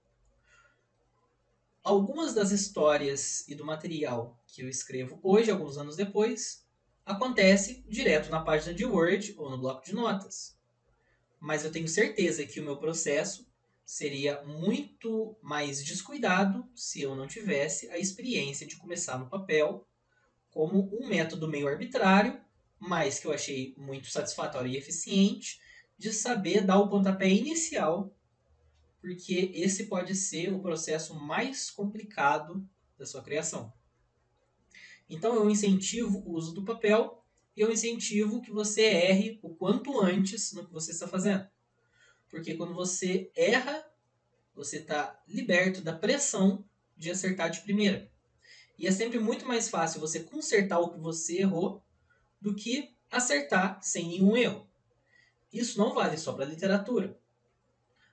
Algumas das histórias e do material que eu escrevo hoje, alguns anos depois, acontece direto na página de Word ou no bloco de notas. Mas eu tenho certeza que o meu processo seria muito mais descuidado se eu não tivesse a experiência de começar no papel como um método meio arbitrário, mas que eu achei muito satisfatório e eficiente, de saber dar o pontapé inicial, porque esse pode ser o processo mais complicado da sua criação. Então eu incentivo o uso do papel e eu incentivo que você erre o quanto antes no que você está fazendo. Porque quando você erra, você está liberto da pressão de acertar de primeira. E é sempre muito mais fácil você consertar o que você errou do que acertar sem nenhum erro. Isso não vale só para a literatura.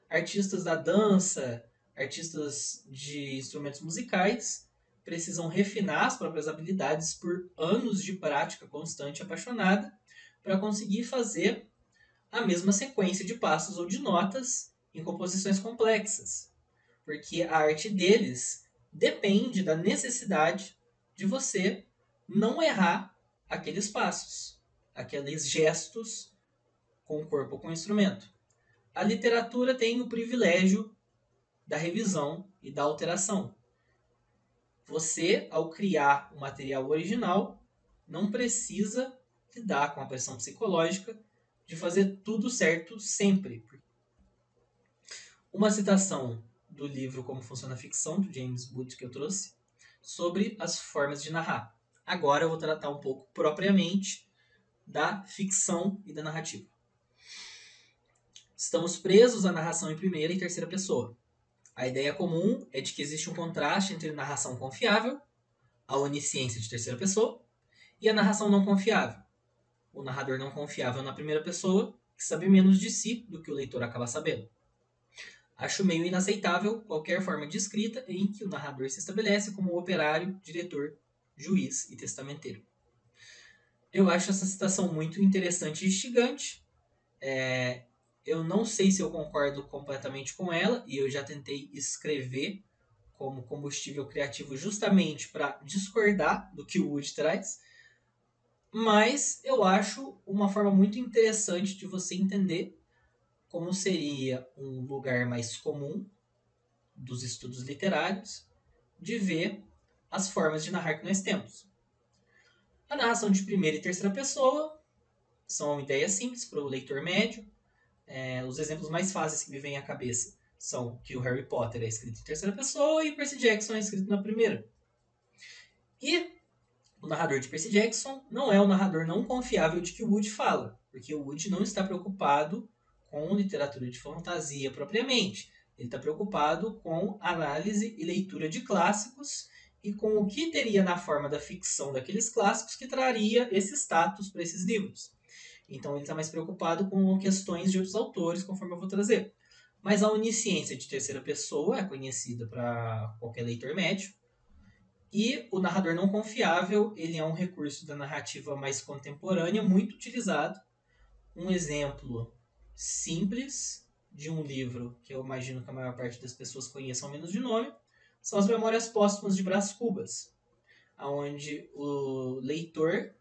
Artistas da dança, artistas de instrumentos musicais precisam refinar as próprias habilidades por anos de prática constante e apaixonada para conseguir fazer a mesma sequência de passos ou de notas em composições complexas. Porque a arte deles depende da necessidade de você não errar aqueles passos, aqueles gestos com o corpo ou com o instrumento. A literatura tem o privilégio da revisão e da alteração. Você, ao criar o material original, não precisa lidar com a pressão psicológica de fazer tudo certo sempre. Uma citação do livro Como Funciona a Ficção, do James Wood, que eu trouxe, sobre as formas de narrar. Agora eu vou tratar um pouco propriamente da ficção e da narrativa. Estamos presos à narração em primeira e terceira pessoa. A ideia comum é de que existe um contraste entre narração confiável, a onisciência de terceira pessoa, e a narração não confiável, o narrador não confiável na primeira pessoa, que sabe menos de si do que o leitor acaba sabendo. Acho meio inaceitável qualquer forma de escrita em que o narrador se estabelece como operário, diretor, juiz e testamenteiro. Eu acho essa citação muito interessante e instigante. Eu não sei se eu concordo completamente com ela, e eu já tentei escrever como combustível criativo justamente para discordar do que o Wood traz, mas eu acho uma forma muito interessante de você entender como seria um lugar mais comum dos estudos literários de ver as formas de narrar que nós temos. A narração de primeira e terceira pessoa são uma ideia simples para o leitor médio. Os exemplos mais fáceis que me vêm à cabeça são que o Harry Potter é escrito em terceira pessoa e Percy Jackson é escrito na primeira. E o narrador de Percy Jackson não é o narrador não confiável de que o Wood fala, porque o Wood não está preocupado com literatura de fantasia propriamente. Ele está preocupado com análise e leitura de clássicos e com o que teria na forma da ficção daqueles clássicos que traria esse status para esses livros. Então ele está mais preocupado com questões de outros autores, conforme eu vou trazer. Mas a onisciência de terceira pessoa é conhecida para qualquer leitor médio. E o narrador não confiável, ele é um recurso da narrativa mais contemporânea, muito utilizado. Um exemplo simples de um livro que eu imagino que a maior parte das pessoas conheçam menos de nome, são as Memórias Póstumas de Brás Cubas, onde o leitor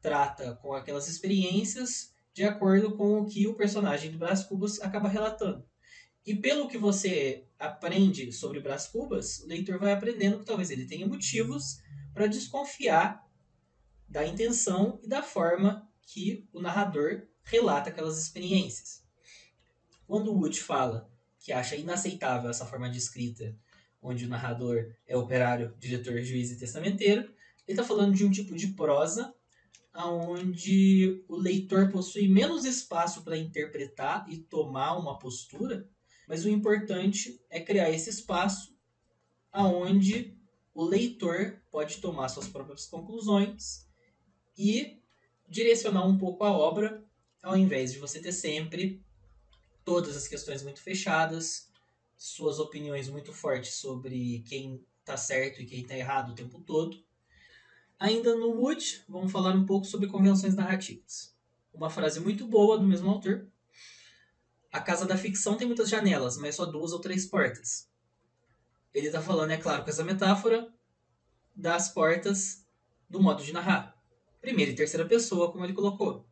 trata com aquelas experiências de acordo com o que o personagem do Brás Cubas acaba relatando. E pelo que você aprende sobre Brás Cubas, o leitor vai aprendendo que talvez ele tenha motivos para desconfiar da intenção e da forma que o narrador relata aquelas experiências. Quando o Wood fala que acha inaceitável essa forma de escrita, onde o narrador é operário, diretor, juiz e testamenteiro, ele está falando de um tipo de prosa onde o leitor possui menos espaço para interpretar e tomar uma postura, mas o importante é criar esse espaço aonde o leitor pode tomar suas próprias conclusões e direcionar um pouco a obra, ao invés de você ter sempre todas as questões muito fechadas, suas opiniões muito fortes sobre quem está certo e quem está errado o tempo todo. Ainda no Wood, vamos falar um pouco sobre convenções narrativas. Uma frase muito boa do mesmo autor. A casa da ficção tem muitas janelas, mas só 2 ou 3 portas. Ele está falando, é claro, com essa metáfora das portas do modo de narrar. Primeira e terceira pessoa, como ele colocou.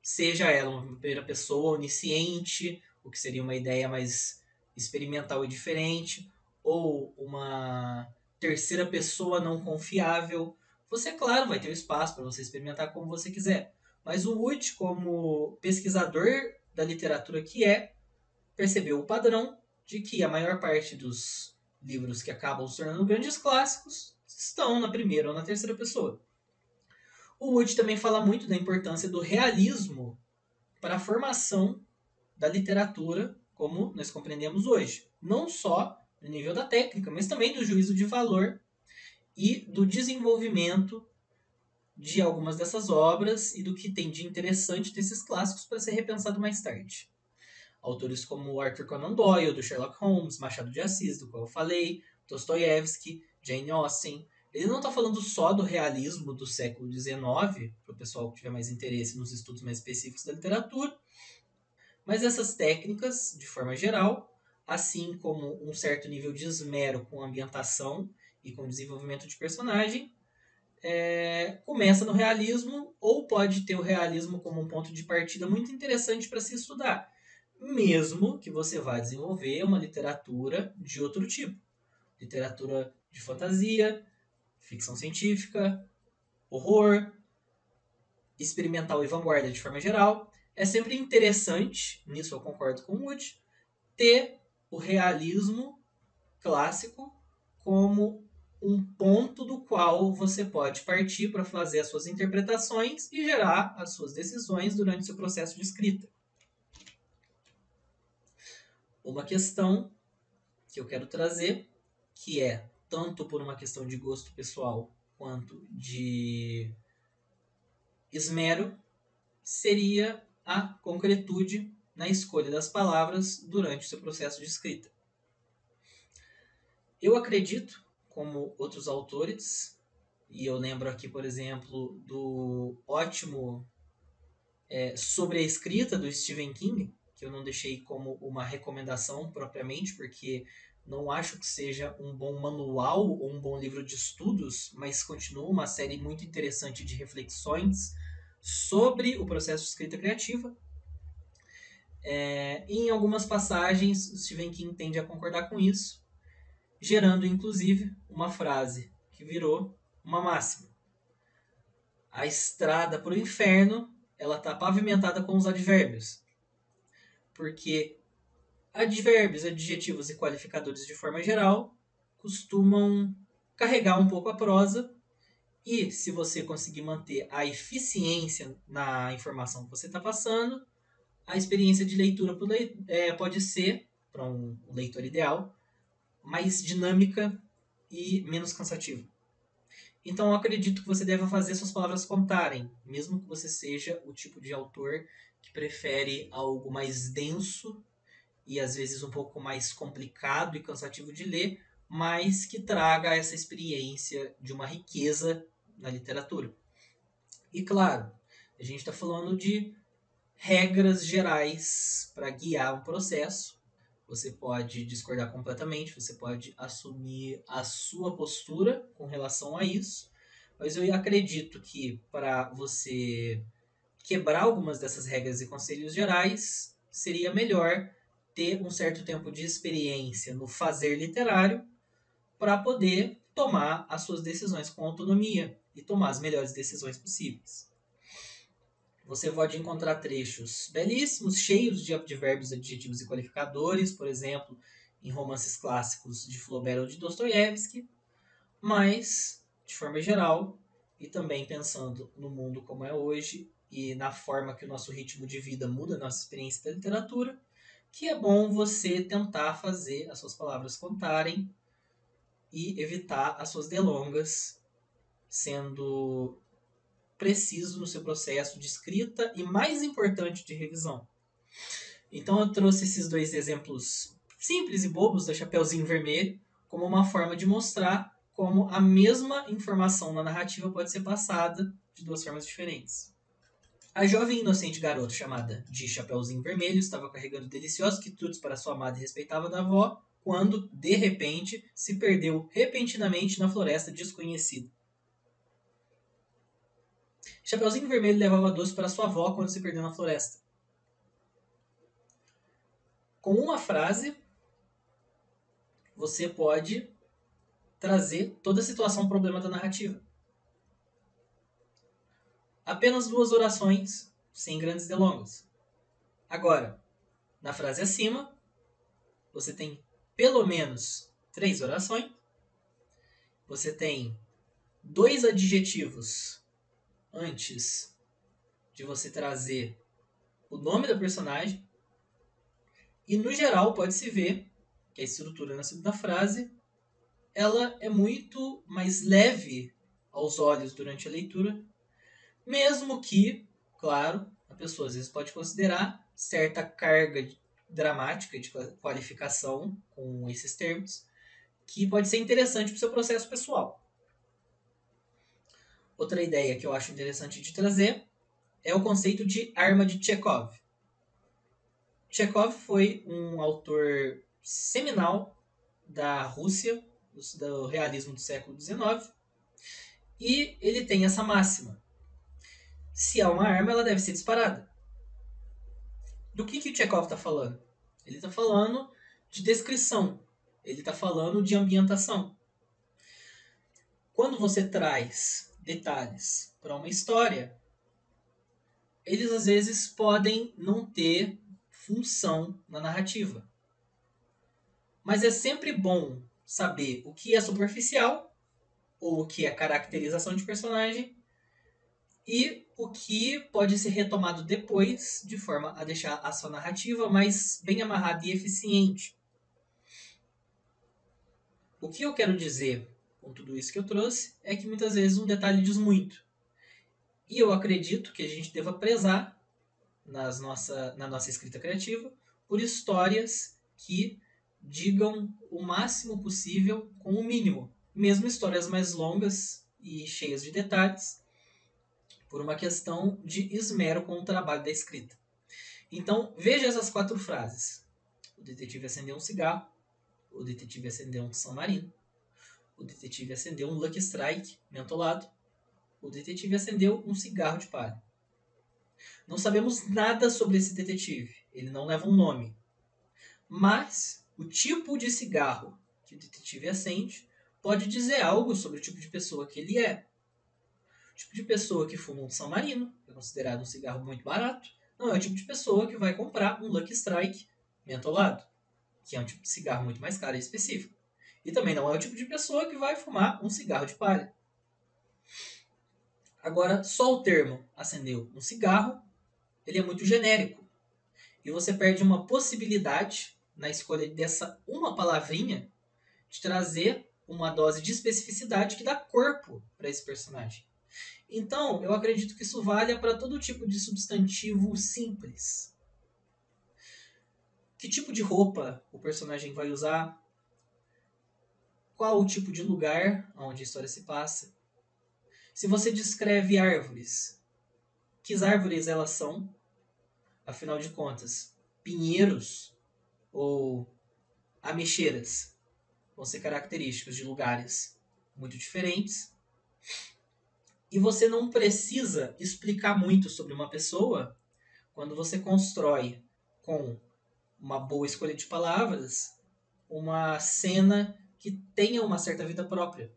Seja ela uma primeira pessoa onisciente, o que seria uma ideia mais experimental e diferente, ou uma terceira pessoa não confiável. Você, claro, vai ter o espaço para você experimentar como você quiser. Mas o Wood, como pesquisador da literatura que percebeu o padrão de que a maior parte dos livros que acabam se tornando grandes clássicos estão na primeira ou na terceira pessoa. O Wood também fala muito da importância do realismo para a formação da literatura como nós compreendemos hoje. Não só no nível da técnica, mas também do juízo de valor e do desenvolvimento de algumas dessas obras e do que tem de interessante desses clássicos para ser repensado mais tarde. Autores como Arthur Conan Doyle, do Sherlock Holmes, Machado de Assis, do qual eu falei, Dostoiévski, Jane Austen. Ele não está falando só do realismo do século XIX, para o pessoal que tiver mais interesse nos estudos mais específicos da literatura, mas essas técnicas, de forma geral, assim como um certo nível de esmero com ambientação e com desenvolvimento de personagem, começa no realismo ou pode ter o realismo como um ponto de partida muito interessante para se estudar, mesmo que você vá desenvolver uma literatura de outro tipo. Literatura de fantasia, ficção científica, horror, experimental e vanguarda de forma geral. É sempre interessante, nisso eu concordo com o Wood, ter o realismo clássico como um ponto do qual você pode partir para fazer as suas interpretações e gerar as suas decisões durante o seu processo de escrita. Uma questão que eu quero trazer, que é tanto por uma questão de gosto pessoal quanto de esmero, seria a concretude na escolha das palavras durante o seu processo de escrita. Eu acredito, como outros autores, e eu lembro aqui, por exemplo, do ótimo Sobre a Escrita, do Stephen King, que eu não deixei como uma recomendação propriamente, porque não acho que seja um bom manual ou um bom livro de estudos, mas continua uma série muito interessante de reflexões sobre o processo de escrita criativa. Em algumas passagens, o Stephen King tende a concordar com isso, gerando inclusive uma frase que virou uma máxima. A estrada para o inferno, ela está pavimentada com os advérbios. Porque advérbios, adjetivos e qualificadores de forma geral costumam carregar um pouco a prosa e se você conseguir manter a eficiência na informação que você está passando, a experiência de leitura pode ser, para um leitor ideal, mais dinâmica e menos cansativa. Então eu acredito que você deva fazer suas palavras contarem, mesmo que você seja o tipo de autor que prefere algo mais denso e às vezes um pouco mais complicado e cansativo de ler, mas que traga essa experiência de uma riqueza na literatura. E claro, a gente está falando de regras gerais para guiar um processo. Você pode discordar completamente, você pode assumir a sua postura com relação a isso, mas eu acredito que para você quebrar algumas dessas regras e conselhos gerais, seria melhor ter um certo tempo de experiência no fazer literário para poder tomar as suas decisões com autonomia e tomar as melhores decisões possíveis. Você pode encontrar trechos belíssimos, cheios de advérbios, adjetivos e qualificadores, por exemplo, em romances clássicos de Flaubert ou de Dostoiévski, mas, de forma geral, e também pensando no mundo como é hoje e na forma que o nosso ritmo de vida muda a nossa experiência da literatura, que é bom você tentar fazer as suas palavras contarem e evitar as suas delongas, sendo preciso no seu processo de escrita e, mais importante, de revisão. Então eu trouxe esses dois exemplos simples e bobos da Chapeuzinho Vermelho como uma forma de mostrar como a mesma informação na narrativa pode ser passada de duas formas diferentes. A jovem e inocente garota chamada de Chapeuzinho Vermelho estava carregando deliciosos quitutes para sua amada e respeitada avó quando, de repente, se perdeu repentinamente na floresta desconhecida. Chapeuzinho Vermelho levava doce para sua avó quando se perdeu na floresta. Com uma frase, você pode trazer toda a situação, problema da narrativa. Apenas duas orações, sem grandes delongas. Agora, na frase acima, você tem pelo menos 3 orações. Você tem 2 adjetivos antes de você trazer o nome da personagem. E, no geral, pode-se ver que a estrutura na segunda frase ela é muito mais leve aos olhos durante a leitura, mesmo que, claro, a pessoa às vezes pode considerar certa carga dramática de qualificação com esses termos, que pode ser interessante para o seu processo pessoal. Outra ideia que eu acho interessante de trazer é o conceito de arma de Chekhov. Chekhov foi um autor seminal da Rússia, do realismo do século XIX, e ele tem essa máxima: se há uma arma, ela deve ser disparada. Do que o Chekhov está falando? Ele está falando de descrição, ele está falando de ambientação. Quando você traz detalhes para uma história, eles às vezes podem não ter função na narrativa. Mas é sempre bom saber o que é superficial, ou o que é caracterização de personagem, e o que pode ser retomado depois, de forma a deixar a sua narrativa mais bem amarrada e eficiente. O que eu quero dizer com tudo isso que eu trouxe é que muitas vezes um detalhe diz muito. E eu acredito que a gente deva prezar na nossa escrita criativa por histórias que digam o máximo possível com o mínimo. Mesmo histórias mais longas e cheias de detalhes, por uma questão de esmero com o trabalho da escrita. Então, veja essas 4 frases. O detetive acendeu um cigarro. O detetive acendeu um San Marino. O detetive acendeu um Lucky Strike mentolado. O detetive acendeu um cigarro de palha. Não sabemos nada sobre esse detetive. Ele não leva um nome. Mas o tipo de cigarro que o detetive acende pode dizer algo sobre o tipo de pessoa que ele é. O tipo de pessoa que fuma um San Marino, que é considerado um cigarro muito barato, não é o tipo de pessoa que vai comprar um Lucky Strike mentolado, que é um tipo de cigarro muito mais caro e específico. E também não é o tipo de pessoa que vai fumar um cigarro de palha. Agora, só o termo acendeu um cigarro, ele é muito genérico. E você perde uma possibilidade na escolha dessa uma palavrinha de trazer uma dose de especificidade que dá corpo para esse personagem. Então, eu acredito que isso valha para todo tipo de substantivo simples. Que tipo de roupa o personagem vai usar? Qual o tipo de lugar onde a história se passa? Se você descreve árvores, que árvores elas são? Afinal de contas, pinheiros ou ameixeiras vão ser característicos de lugares muito diferentes. E você não precisa explicar muito sobre uma pessoa quando você constrói com uma boa escolha de palavras uma cena que tenha uma certa vida própria.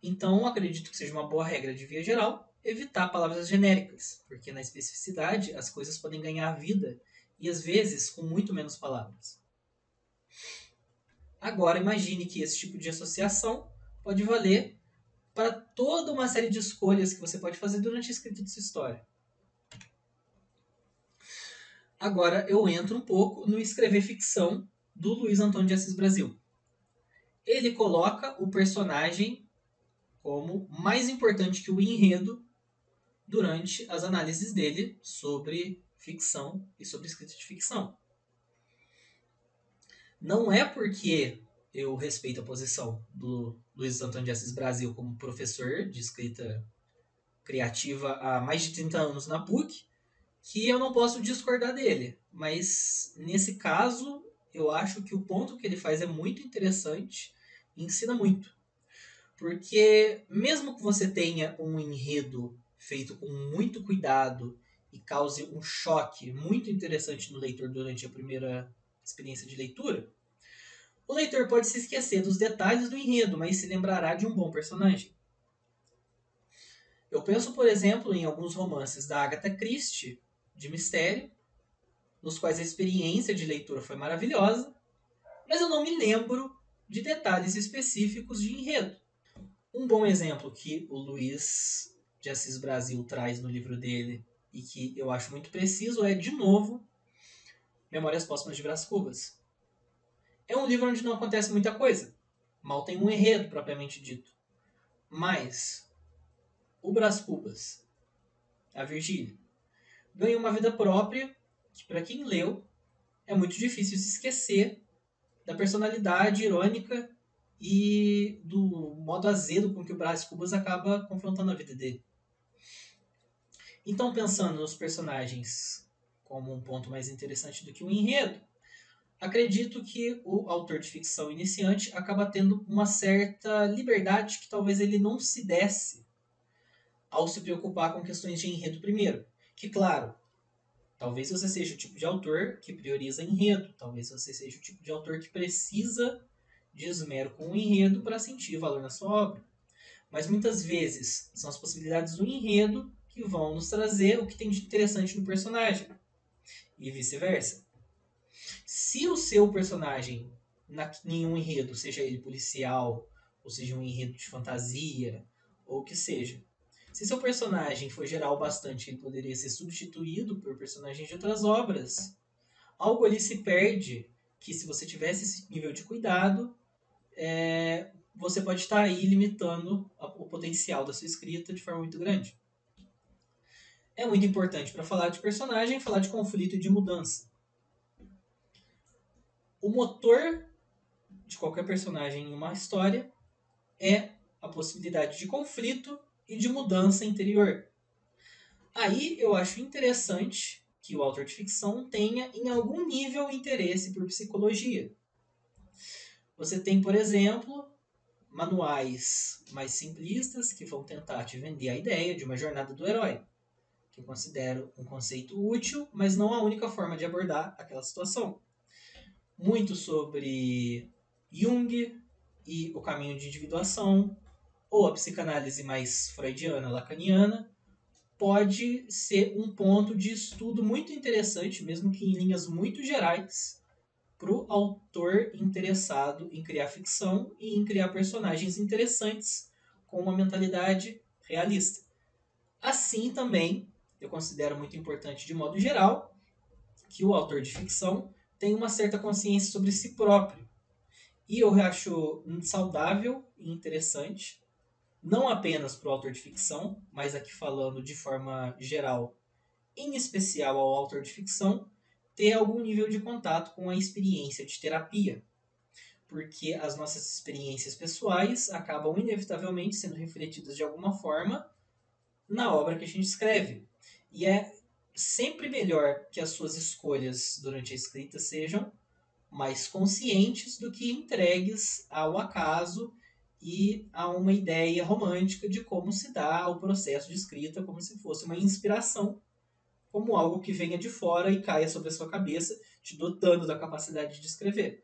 Então, acredito que seja uma boa regra de via geral evitar palavras genéricas, porque na especificidade as coisas podem ganhar vida e às vezes com muito menos palavras. Agora, imagine que esse tipo de associação pode valer para toda uma série de escolhas que você pode fazer durante a escrita de sua história. Agora eu entro um pouco no escrever ficção do Luiz Antônio de Assis Brasil. Ele coloca o personagem como mais importante que o enredo durante as análises dele sobre ficção e sobre escrita de ficção. Não é porque eu respeito a posição do Luiz Antônio de Assis Brasil como professor de escrita criativa há mais de 30 anos na PUC que eu não posso discordar dele. Mas nesse caso, eu acho que o ponto que ele faz é muito interessante e ensina muito. Porque mesmo que você tenha um enredo feito com muito cuidado e cause um choque muito interessante no leitor durante a primeira experiência de leitura, o leitor pode se esquecer dos detalhes do enredo, mas se lembrará de um bom personagem. Eu penso, por exemplo, em alguns romances da Agatha Christie, de mistério, nos quais a experiência de leitura foi maravilhosa, mas eu não me lembro de detalhes específicos de enredo. Um bom exemplo que o Luiz de Assis Brasil traz no livro dele e que eu acho muito preciso é, de novo, Memórias Póstumas de Brás Cubas. É um livro onde não acontece muita coisa. Mal tem um enredo propriamente dito. Mas o Brás Cubas, a Virgília, ganha uma vida própria que, para quem leu, é muito difícil se esquecer da personalidade irônica e do modo azedo com que o Brás Cubas acaba confrontando a vida dele. Então, pensando nos personagens como um ponto mais interessante do que o enredo, acredito que o autor de ficção iniciante acaba tendo uma certa liberdade que talvez ele não se desse ao se preocupar com questões de enredo primeiro. Que, claro, talvez você seja o tipo de autor que prioriza enredo, talvez você seja o tipo de autor que precisa de esmero com o enredo para sentir valor na sua obra. Mas muitas vezes são as possibilidades do enredo que vão nos trazer o que tem de interessante no personagem. E vice-versa. Se o seu personagem, em um enredo, seja ele policial, ou seja um enredo de fantasia, ou o que seja, se seu personagem for geral bastante, ele poderia ser substituído por personagens de outras obras. Algo ali se perde que, se você tivesse esse nível de cuidado, você pode estar aí limitando o potencial da sua escrita de forma muito grande. É muito importante para falar de personagem, falar de conflito e de mudança. O motor de qualquer personagem em uma história é a possibilidade de conflito e de mudança interior. Aí eu acho interessante que o autor de ficção tenha, em algum nível, interesse por psicologia. Você tem, por exemplo, manuais mais simplistas que vão tentar te vender a ideia de uma jornada do herói, que eu considero um conceito útil, mas não a única forma de abordar aquela situação. Muito sobre Jung e o caminho de individuação, ou a psicanálise mais freudiana, lacaniana, pode ser um ponto de estudo muito interessante, mesmo que em linhas muito gerais, para o autor interessado em criar ficção e em criar personagens interessantes com uma mentalidade realista. Assim também, eu considero muito importante de modo geral que o autor de ficção tenha uma certa consciência sobre si próprio. E eu acho saudável e interessante não apenas para o autor de ficção, mas aqui falando de forma geral, em especial ao autor de ficção, ter algum nível de contato com a experiência de terapia, porque as nossas experiências pessoais acabam inevitavelmente sendo refletidas de alguma forma na obra que a gente escreve. E é sempre melhor que as suas escolhas durante a escrita sejam mais conscientes do que entregues ao acaso e a uma ideia romântica de como se dá o processo de escrita, como se fosse uma inspiração, como algo que venha de fora e caia sobre a sua cabeça, te dotando da capacidade de escrever.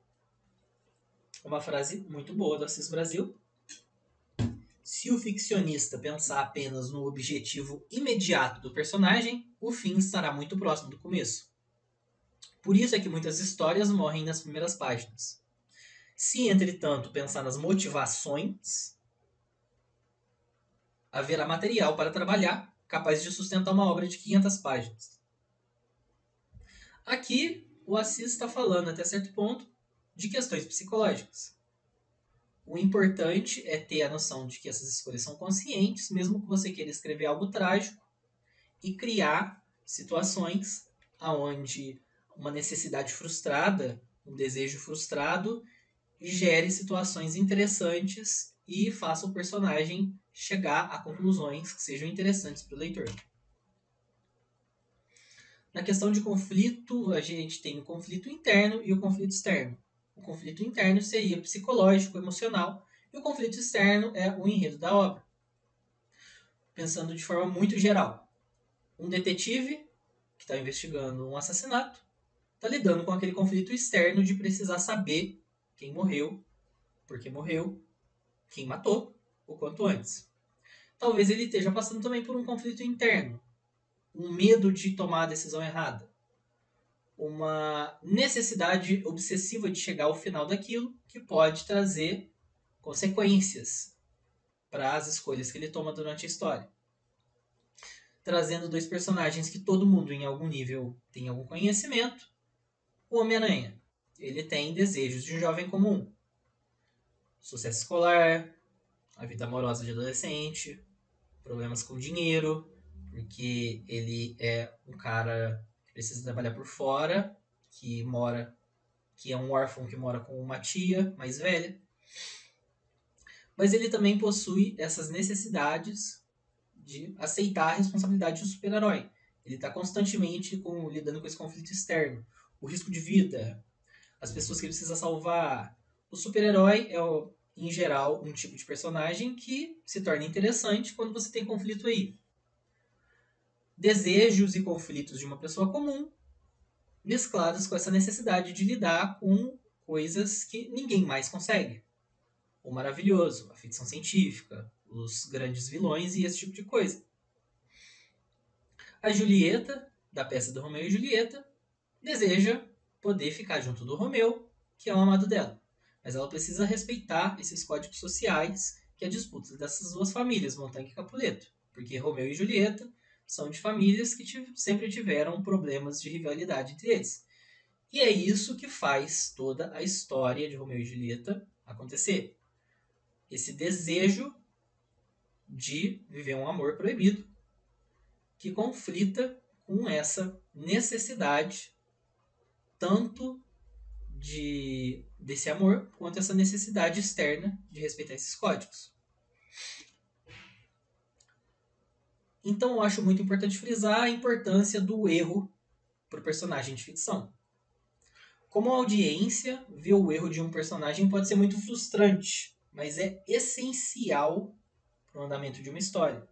Uma frase muito boa do Assis Brasil. Se o ficcionista pensar apenas no objetivo imediato do personagem, o fim estará muito próximo do começo. Por isso é que muitas histórias morrem nas primeiras páginas. Se, entretanto, pensar nas motivações, haverá material para trabalhar, capaz de sustentar uma obra de 500 páginas. Aqui, o Assis está falando, até certo ponto, de questões psicológicas. O importante é ter a noção de que essas escolhas são conscientes, mesmo que você queira escrever algo trágico, e criar situações onde uma necessidade frustrada, um desejo frustrado, gere situações interessantes e faça o personagem chegar a conclusões que sejam interessantes para o leitor. Na questão de conflito, a gente tem o conflito interno e o conflito externo. O conflito interno seria psicológico, emocional, e o conflito externo é o enredo da obra. Pensando de forma muito geral, um detetive que está investigando um assassinato está lidando com aquele conflito externo de precisar saber quem morreu, por que morreu, quem matou, o quanto antes. Talvez ele esteja passando também por um conflito interno, um medo de tomar a decisão errada, uma necessidade obsessiva de chegar ao final daquilo que pode trazer consequências para as escolhas que ele toma durante a história. Trazendo dois personagens que todo mundo em algum nível tem algum conhecimento. O Homem-Aranha, ele tem desejos de um jovem comum. Sucesso escolar, a vida amorosa de adolescente, problemas com dinheiro, porque ele é um cara que precisa trabalhar por fora, que é um órfão que mora com uma tia mais velha. Mas ele também possui essas necessidades de aceitar a responsabilidade de um super-herói. Ele está constantemente lidando com esse conflito externo. O risco de vida, as pessoas que ele precisa salvar. O super-herói é, em geral, um tipo de personagem que se torna interessante quando você tem conflito aí. Desejos e conflitos de uma pessoa comum mesclados com essa necessidade de lidar com coisas que ninguém mais consegue. O maravilhoso, a ficção científica, os grandes vilões e esse tipo de coisa. A Julieta, da peça do Romeu e Julieta, deseja poder ficar junto do Romeu, que é o amado dela. Mas ela precisa respeitar esses códigos sociais que é a disputa dessas duas famílias, Montanha e Capuleto. Porque Romeu e Julieta são de famílias que sempre tiveram problemas de rivalidade entre eles. E é isso que faz toda a história de Romeu e Julieta acontecer. Esse desejo de viver um amor proibido que conflita com essa necessidade tanto desse amor quanto essa necessidade externa de respeitar esses códigos. Então eu acho muito importante frisar a importância do erro para o personagem de ficção. Como audiência, ver o erro de um personagem pode ser muito frustrante, mas é essencial para o andamento de uma história.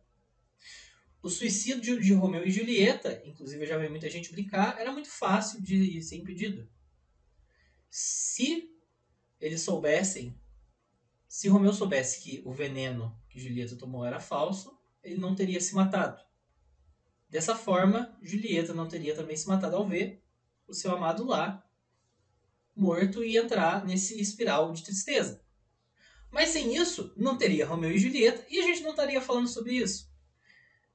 O suicídio de Romeu e Julieta, inclusive eu já vi muita gente brincar, era muito fácil de ser impedido. Se eles soubessem, se Romeu soubesse que o veneno que Julieta tomou era falso, ele não teria se matado. Dessa forma, Julieta não teria também se matado ao ver o seu amado lá, morto, e entrar nesse espiral de tristeza. Mas sem isso, não teria Romeu e Julieta, e a gente não estaria falando sobre isso.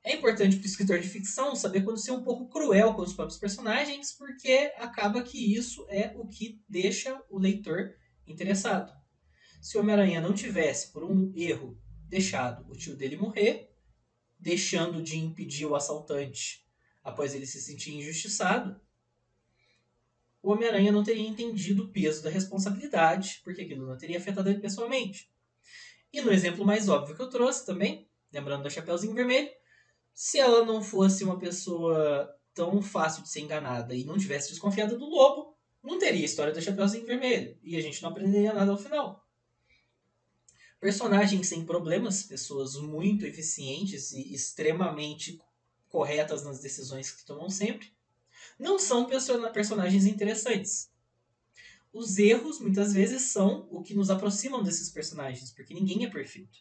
É importante para o escritor de ficção saber quando ser um pouco cruel com os próprios personagens, porque acaba que isso é o que deixa o leitor interessado. Se o Homem-Aranha não tivesse, por um erro, deixado o tio dele morrer, deixando de impedir o assaltante após ele se sentir injustiçado, o Homem-Aranha não teria entendido o peso da responsabilidade, porque aquilo não teria afetado ele pessoalmente. E no exemplo mais óbvio que eu trouxe também, lembrando da Chapeuzinho Vermelho, se ela não fosse uma pessoa tão fácil de ser enganada e não tivesse desconfiado do lobo, não teria história da Chapeuzinho Vermelho. E a gente não aprenderia nada ao final. Personagens sem problemas, pessoas muito eficientes e extremamente corretas nas decisões que tomam sempre, não são personagens interessantes. Os erros, muitas vezes, são o que nos aproximam desses personagens, porque ninguém é perfeito.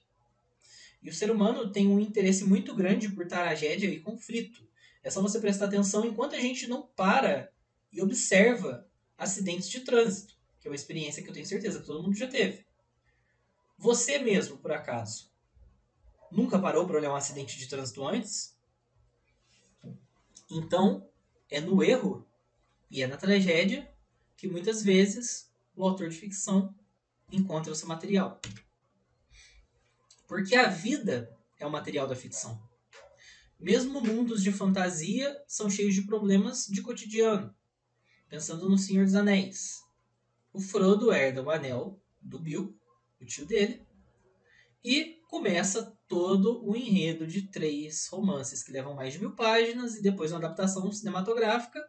E o ser humano tem um interesse muito grande por tragédia e conflito. É só você prestar atenção enquanto a gente não para e observa acidentes de trânsito, que é uma experiência que eu tenho certeza que todo mundo já teve. Você mesmo, por acaso, nunca parou para olhar um acidente de trânsito antes? Então, é no erro e é na tragédia que muitas vezes o autor de ficção encontra o seu material. Porque a vida é o material da ficção. Mesmo mundos de fantasia são cheios de problemas de cotidiano. Pensando no Senhor dos Anéis. O Frodo herda o anel do Bilbo, o tio dele, e começa todo o enredo de 3 romances que levam mais de 1000 páginas e depois uma adaptação cinematográfica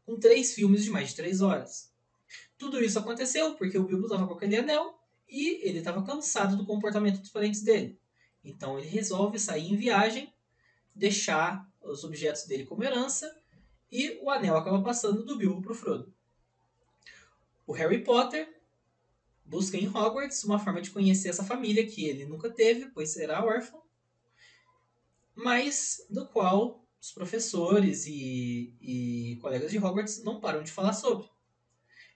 com 3 filmes de mais de 3 horas. Tudo isso aconteceu porque o Bilbo estava com aquele anel e ele estava cansado do comportamento dos parentes dele. Então ele resolve sair em viagem, deixar os objetos dele como herança e o anel acaba passando do Bilbo para o Frodo. O Harry Potter busca em Hogwarts uma forma de conhecer essa família que ele nunca teve, pois será órfão, mas do qual os professores e colegas de Hogwarts não param de falar sobre.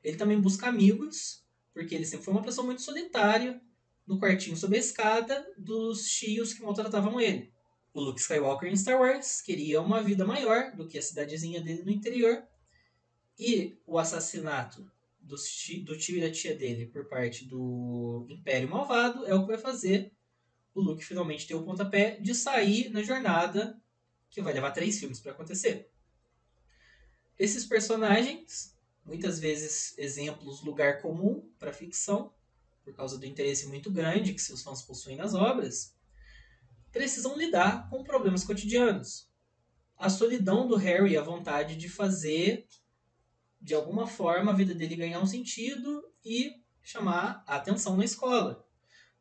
Ele também busca amigos, porque ele sempre foi uma pessoa muito solitária, no quartinho sob a escada dos tios que maltratavam ele. O Luke Skywalker em Star Wars queria uma vida maior do que a cidadezinha dele no interior, e o assassinato do tio e da tia dele por parte do Império Malvado é o que vai fazer o Luke finalmente ter o pontapé de sair na jornada que vai levar 3 filmes para acontecer. Esses personagens, muitas vezes exemplos lugar comum para ficção, por causa do interesse muito grande que seus fãs possuem nas obras, precisam lidar com problemas cotidianos. A solidão do Harry e a vontade de fazer, de alguma forma, a vida dele ganhar um sentido e chamar a atenção na escola.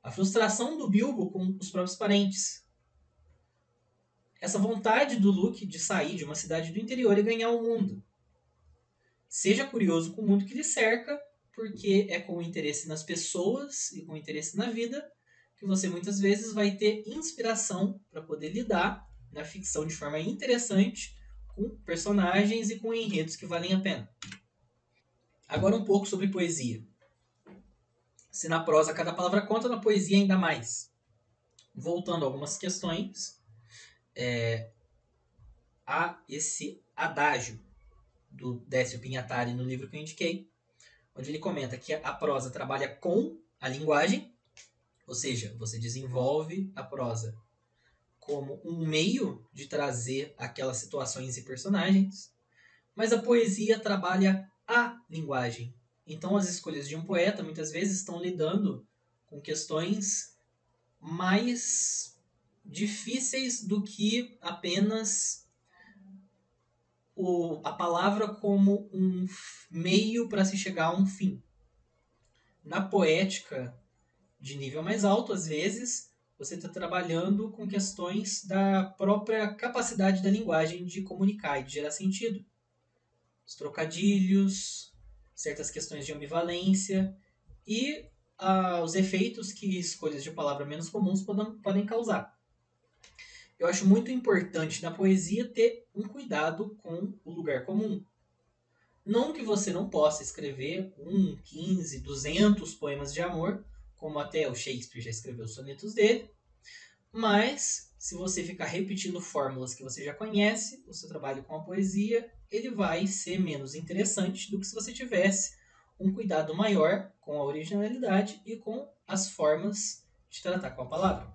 A frustração do Bilbo com os próprios parentes. Essa vontade do Luke de sair de uma cidade do interior e ganhar o mundo. Seja curioso com o mundo que lhe cerca, porque é com o interesse nas pessoas e com o interesse na vida que você muitas vezes vai ter inspiração para poder lidar na ficção de forma interessante com personagens e com enredos que valem a pena. Agora um pouco sobre poesia. Se na prosa cada palavra conta, na poesia ainda mais. Voltando a algumas questões, há esse adágio do Décio Pinhatari no livro que eu indiquei, onde ele comenta que a prosa trabalha com a linguagem, ou seja, você desenvolve a prosa como um meio de trazer aquelas situações e personagens, mas a poesia trabalha a linguagem. Então as escolhas de um poeta muitas vezes estão lidando com questões mais difíceis do que apenas a palavra como um meio para se chegar a um fim. Na poética de nível mais alto, às vezes, você está trabalhando com questões da própria capacidade da linguagem de comunicar e de gerar sentido. Os trocadilhos, certas questões de ambivalência e os efeitos que escolhas de palavra menos comuns podem causar. Eu acho muito importante na poesia ter um cuidado com o lugar comum. Não que você não possa escrever 15, 200 poemas de amor, como até o Shakespeare já escreveu os sonetos dele, mas se você ficar repetindo fórmulas que você já conhece, o seu trabalho com a poesia, ele vai ser menos interessante do que se você tivesse um cuidado maior com a originalidade e com as formas de tratar com a palavra.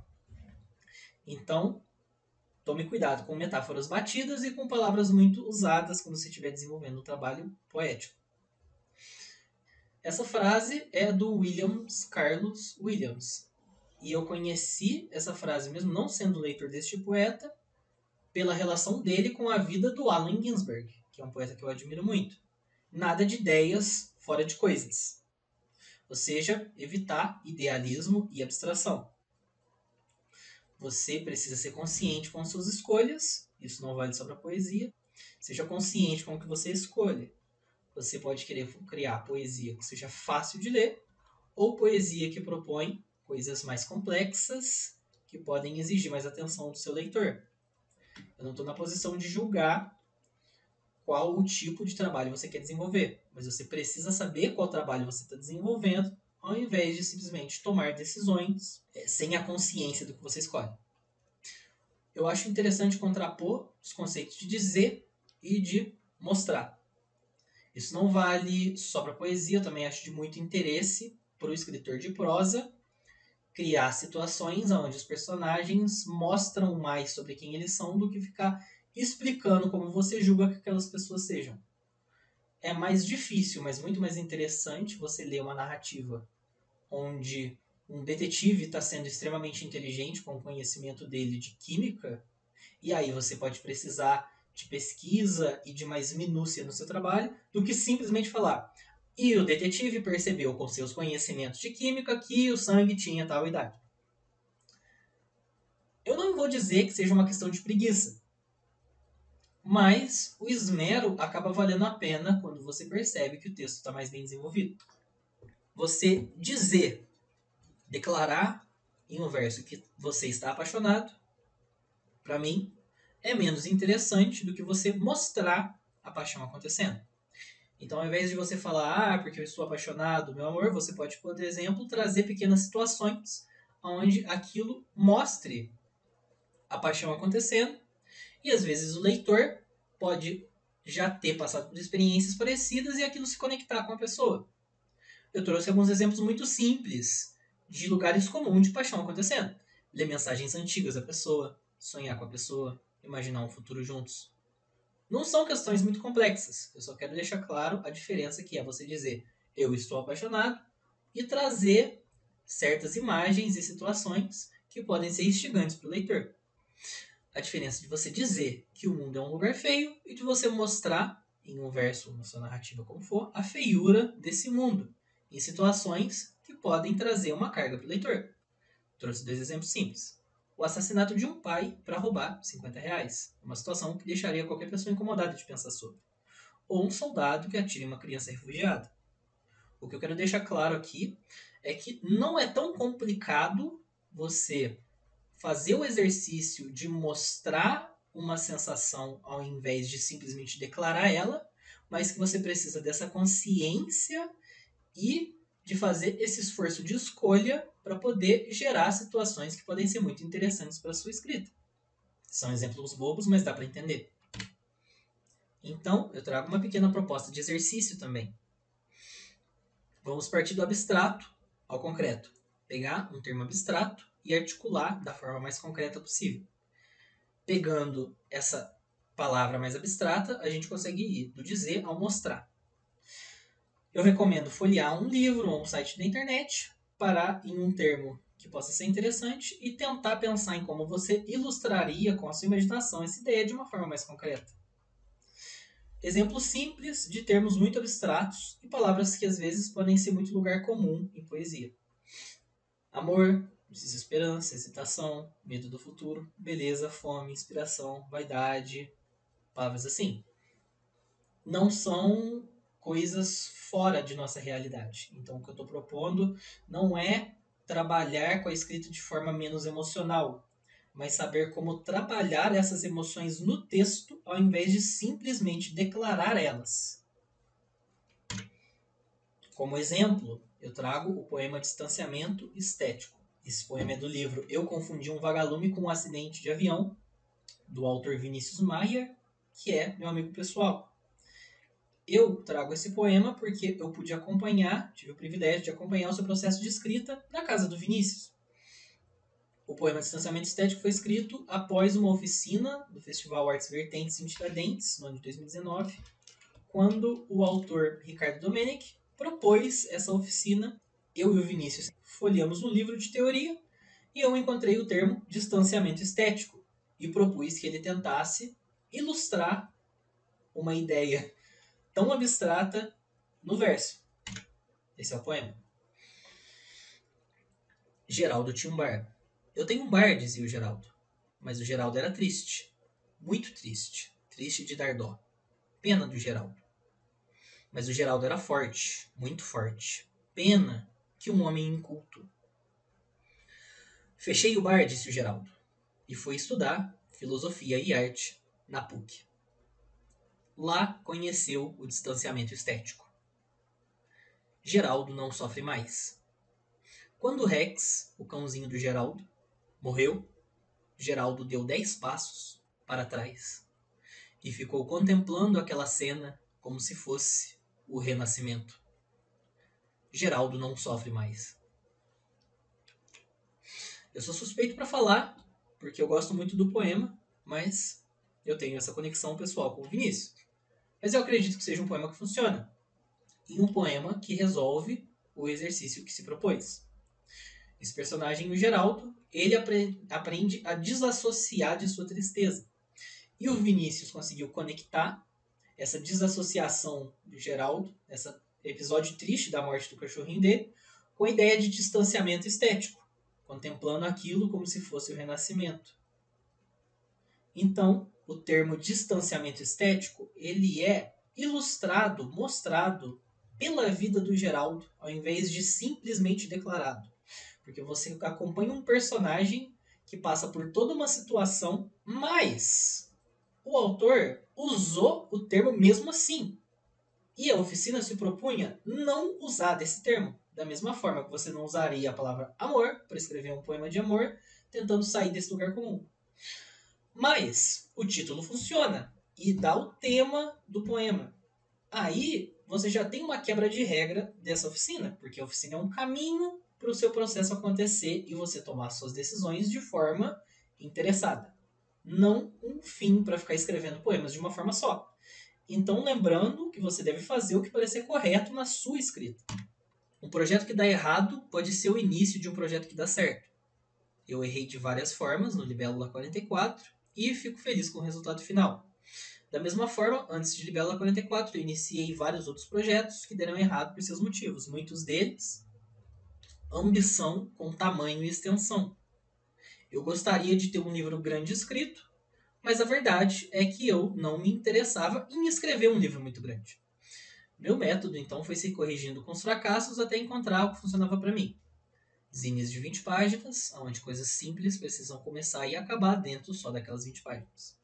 Então, tome cuidado com metáforas batidas e com palavras muito usadas quando você estiver desenvolvendo um trabalho poético. Essa frase é do Carlos Williams. E eu conheci essa frase, mesmo não sendo leitor deste poeta, pela relação dele com a vida do Allen Ginsberg, que é um poeta que eu admiro muito. Nada de ideias fora de coisas. Ou seja, evitar idealismo e abstração. Você precisa ser consciente com suas escolhas, isso não vale só para poesia. Seja consciente com o que você escolhe. Você pode querer criar poesia que seja fácil de ler, ou poesia que propõe coisas mais complexas, que podem exigir mais atenção do seu leitor. Eu não estou na posição de julgar qual o tipo de trabalho você quer desenvolver, mas você precisa saber qual trabalho você está desenvolvendo, ao invés de simplesmente tomar decisões sem a consciência do que você escolhe. Eu acho interessante contrapor os conceitos de dizer e de mostrar. Isso não vale só para poesia, eu também acho de muito interesse para o escritor de prosa criar situações onde os personagens mostram mais sobre quem eles são do que ficar explicando como você julga que aquelas pessoas sejam. É mais difícil, mas muito mais interessante você ler uma narrativa onde um detetive está sendo extremamente inteligente com o conhecimento dele de química, e aí você pode precisar de pesquisa e de mais minúcia no seu trabalho, do que simplesmente falar: e o detetive percebeu com seus conhecimentos de química que o sangue tinha tal idade. Eu não vou dizer que seja uma questão de preguiça, mas o esmero acaba valendo a pena quando você percebe que o texto está mais bem desenvolvido. Você dizer, declarar em um verso que você está apaixonado, para mim, é menos interessante do que você mostrar a paixão acontecendo. Então, ao invés de você falar, porque eu estou apaixonado, meu amor, você pode, por exemplo, trazer pequenas situações onde aquilo mostre a paixão acontecendo, e às vezes o leitor pode já ter passado por experiências parecidas e aquilo se conectar com a pessoa. Eu trouxe alguns exemplos muito simples de lugares comuns de paixão acontecendo. Ler mensagens antigas da pessoa, sonhar com a pessoa, imaginar um futuro juntos. Não são questões muito complexas. Eu só quero deixar claro a diferença que é você dizer eu estou apaixonado e trazer certas imagens e situações que podem ser instigantes para o leitor. A diferença de você dizer que o mundo é um lugar feio e de você mostrar, em um verso, na sua narrativa como for, a feiura desse mundo, em situações que podem trazer uma carga para o leitor. Trouxe 2 exemplos simples. O assassinato de um pai para roubar R$50. Uma situação que deixaria qualquer pessoa incomodada de pensar sobre. Ou um soldado que atira em uma criança refugiada. O que eu quero deixar claro aqui é que não é tão complicado você fazer o exercício de mostrar uma sensação ao invés de simplesmente declarar ela, mas que você precisa dessa consciência e de fazer esse esforço de escolha para poder gerar situações que podem ser muito interessantes para a sua escrita. São exemplos bobos, mas dá para entender. Então, eu trago uma pequena proposta de exercício também. Vamos partir do abstrato ao concreto. Pegar um termo abstrato e articular da forma mais concreta possível. Pegando essa palavra mais abstrata, a gente consegue ir do dizer ao mostrar. Eu recomendo folhear um livro ou um site da internet, parar em um termo que possa ser interessante e tentar pensar em como você ilustraria com a sua imaginação essa ideia de uma forma mais concreta. Exemplos simples de termos muito abstratos e palavras que às vezes podem ser muito lugar comum em poesia. Amor, desesperança, hesitação, medo do futuro, beleza, fome, inspiração, vaidade, palavras assim. Não são coisas fora de nossa realidade. Então, o que eu estou propondo não é trabalhar com a escrita de forma menos emocional, mas saber como trabalhar essas emoções no texto ao invés de simplesmente declarar elas. Como exemplo, eu trago o poema Distanciamento Estético. Esse poema é do livro Eu Confundi um Vagalume com um Acidente de Avião, do autor Vinícius Maia, que é meu amigo pessoal. Eu trago esse poema porque eu pude acompanhar, tive o privilégio de acompanhar o seu processo de escrita na casa do Vinícius. O poema Distanciamento Estético foi escrito após uma oficina do Festival Artes Vertentes em Tiradentes, no ano de 2019, quando o autor Ricardo Domenech propôs essa oficina. Eu e o Vinícius folheamos um livro de teoria e eu encontrei o termo distanciamento estético e propus que ele tentasse ilustrar uma ideia tão abstrata no verso. Esse é o poema. Geraldo tinha um bar. Eu tenho um bar, dizia o Geraldo. Mas o Geraldo era triste. Muito triste. Triste de dar dó. Pena do Geraldo. Mas o Geraldo era forte. Muito forte. Pena que um homem inculto. Fechei o bar, disse o Geraldo. E fui estudar filosofia e arte na PUC. Lá conheceu o distanciamento estético. Geraldo não sofre mais. Quando Rex, o cãozinho do Geraldo, morreu, Geraldo deu 10 passos para trás e ficou contemplando aquela cena como se fosse o renascimento. Geraldo não sofre mais. Eu sou suspeito para falar, porque eu gosto muito do poema, mas eu tenho essa conexão pessoal com o Vinícius. Mas eu acredito que seja um poema que funciona. E um poema que resolve o exercício que se propôs. Esse personagem, o Geraldo, ele aprende a desassociar de sua tristeza. E o Vinícius conseguiu conectar essa desassociação do Geraldo, esse episódio triste da morte do cachorrinho dele, com a ideia de distanciamento estético, contemplando aquilo como se fosse o renascimento. Então, o termo distanciamento estético, ele é ilustrado, mostrado pela vida do Geraldo, ao invés de simplesmente declarado. Porque você acompanha um personagem que passa por toda uma situação, mas o autor usou o termo mesmo assim. E a oficina se propunha não usar desse termo. Da mesma forma que você não usaria a palavra amor para escrever um poema de amor, tentando sair desse lugar comum. Mas o título funciona e dá o tema do poema. Aí você já tem uma quebra de regra dessa oficina, porque a oficina é um caminho para o seu processo acontecer e você tomar suas decisões de forma interessada. Não um fim para ficar escrevendo poemas de uma forma só. Então, lembrando que você deve fazer o que parecer correto na sua escrita. Um projeto que dá errado pode ser o início de um projeto que dá certo. Eu errei de várias formas no Libélula 44 e fico feliz com o resultado final. Da mesma forma, antes de Libélula 44, eu iniciei vários outros projetos que deram errado por seus motivos. Muitos deles, ambição com tamanho e extensão. Eu gostaria de ter um livro grande escrito, mas a verdade é que eu não me interessava em escrever um livro muito grande. Meu método, então, foi se corrigindo com os fracassos até encontrar o que funcionava para mim. Zines de 20 páginas, onde coisas simples precisam começar e acabar dentro só daquelas 20 páginas.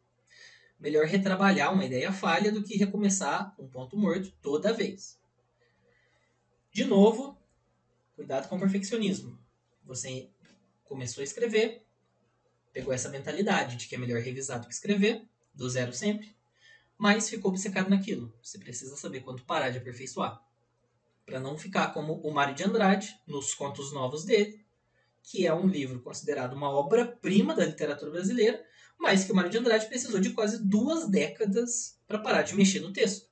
Melhor retrabalhar uma ideia falha do que recomeçar um ponto morto toda vez. De novo, cuidado com o perfeccionismo. Você começou a escrever, pegou essa mentalidade de que é melhor revisar do que escrever, do zero sempre, mas ficou obcecado naquilo. Você precisa saber quando parar de aperfeiçoar. Para não ficar como o Mário de Andrade, nos Contos Novos dele, que é um livro considerado uma obra-prima da literatura brasileira, mas que o Mário de Andrade precisou de quase 2 décadas para parar de mexer no texto.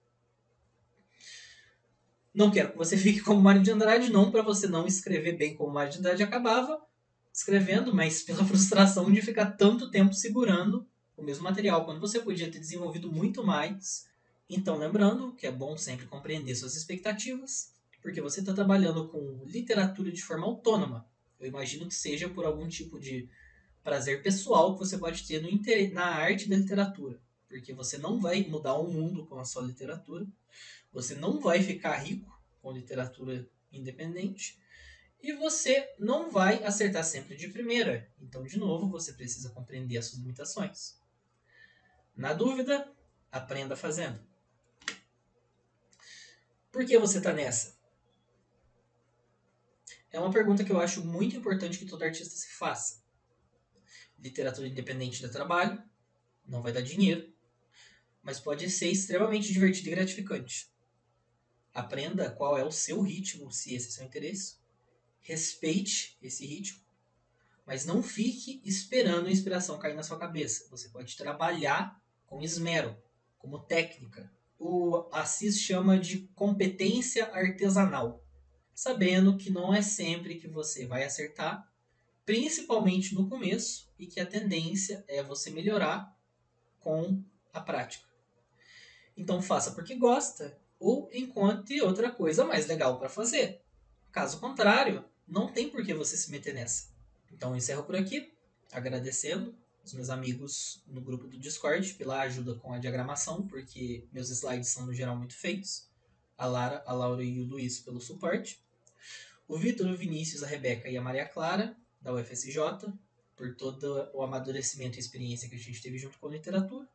Não quero que você fique como o Mário de Andrade, não para você não escrever bem como o Mário de Andrade acabava escrevendo, mas pela frustração de ficar tanto tempo segurando o mesmo material, quando você podia ter desenvolvido muito mais. Então, lembrando que é bom sempre compreender suas expectativas, porque você está trabalhando com literatura de forma autônoma. Eu imagino que seja por algum tipo de prazer pessoal que você pode ter na arte da literatura. Porque você não vai mudar o mundo com a sua literatura, você não vai ficar rico com literatura independente, e você não vai acertar sempre de primeira. Então, de novo, você precisa compreender as suas limitações. Na dúvida, aprenda fazendo. Por que você está nessa? É uma pergunta que eu acho muito importante que todo artista se faça. Literatura independente dá trabalho, não vai dar dinheiro, mas pode ser extremamente divertido e gratificante. Aprenda qual é o seu ritmo, se esse é o seu interesse. Respeite esse ritmo. Mas não fique esperando a inspiração cair na sua cabeça. Você pode trabalhar com esmero, como técnica. O Assis chama de competência artesanal, sabendo que não é sempre que você vai acertar, principalmente no começo, e que a tendência é você melhorar com a prática. Então faça porque gosta ou encontre outra coisa mais legal para fazer. Caso contrário, não tem por que você se meter nessa. Então eu encerro por aqui, agradecendo os meus amigos no grupo do Discord pela ajuda com a diagramação, porque meus slides são no geral muito feios. A Lara, a Laura e o Luiz pelo suporte. O Vitor, o Vinícius, a Rebeca e a Maria Clara, da UFSJ, por todo o amadurecimento e experiência que a gente teve junto com a literatura.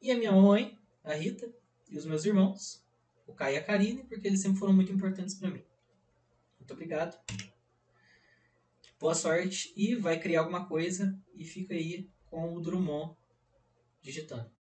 E a minha mãe, a Rita, e os meus irmãos, o Caio e a Karine, porque eles sempre foram muito importantes para mim. Muito obrigado. Boa sorte e vai criar alguma coisa e fica aí com o Drummond digitando.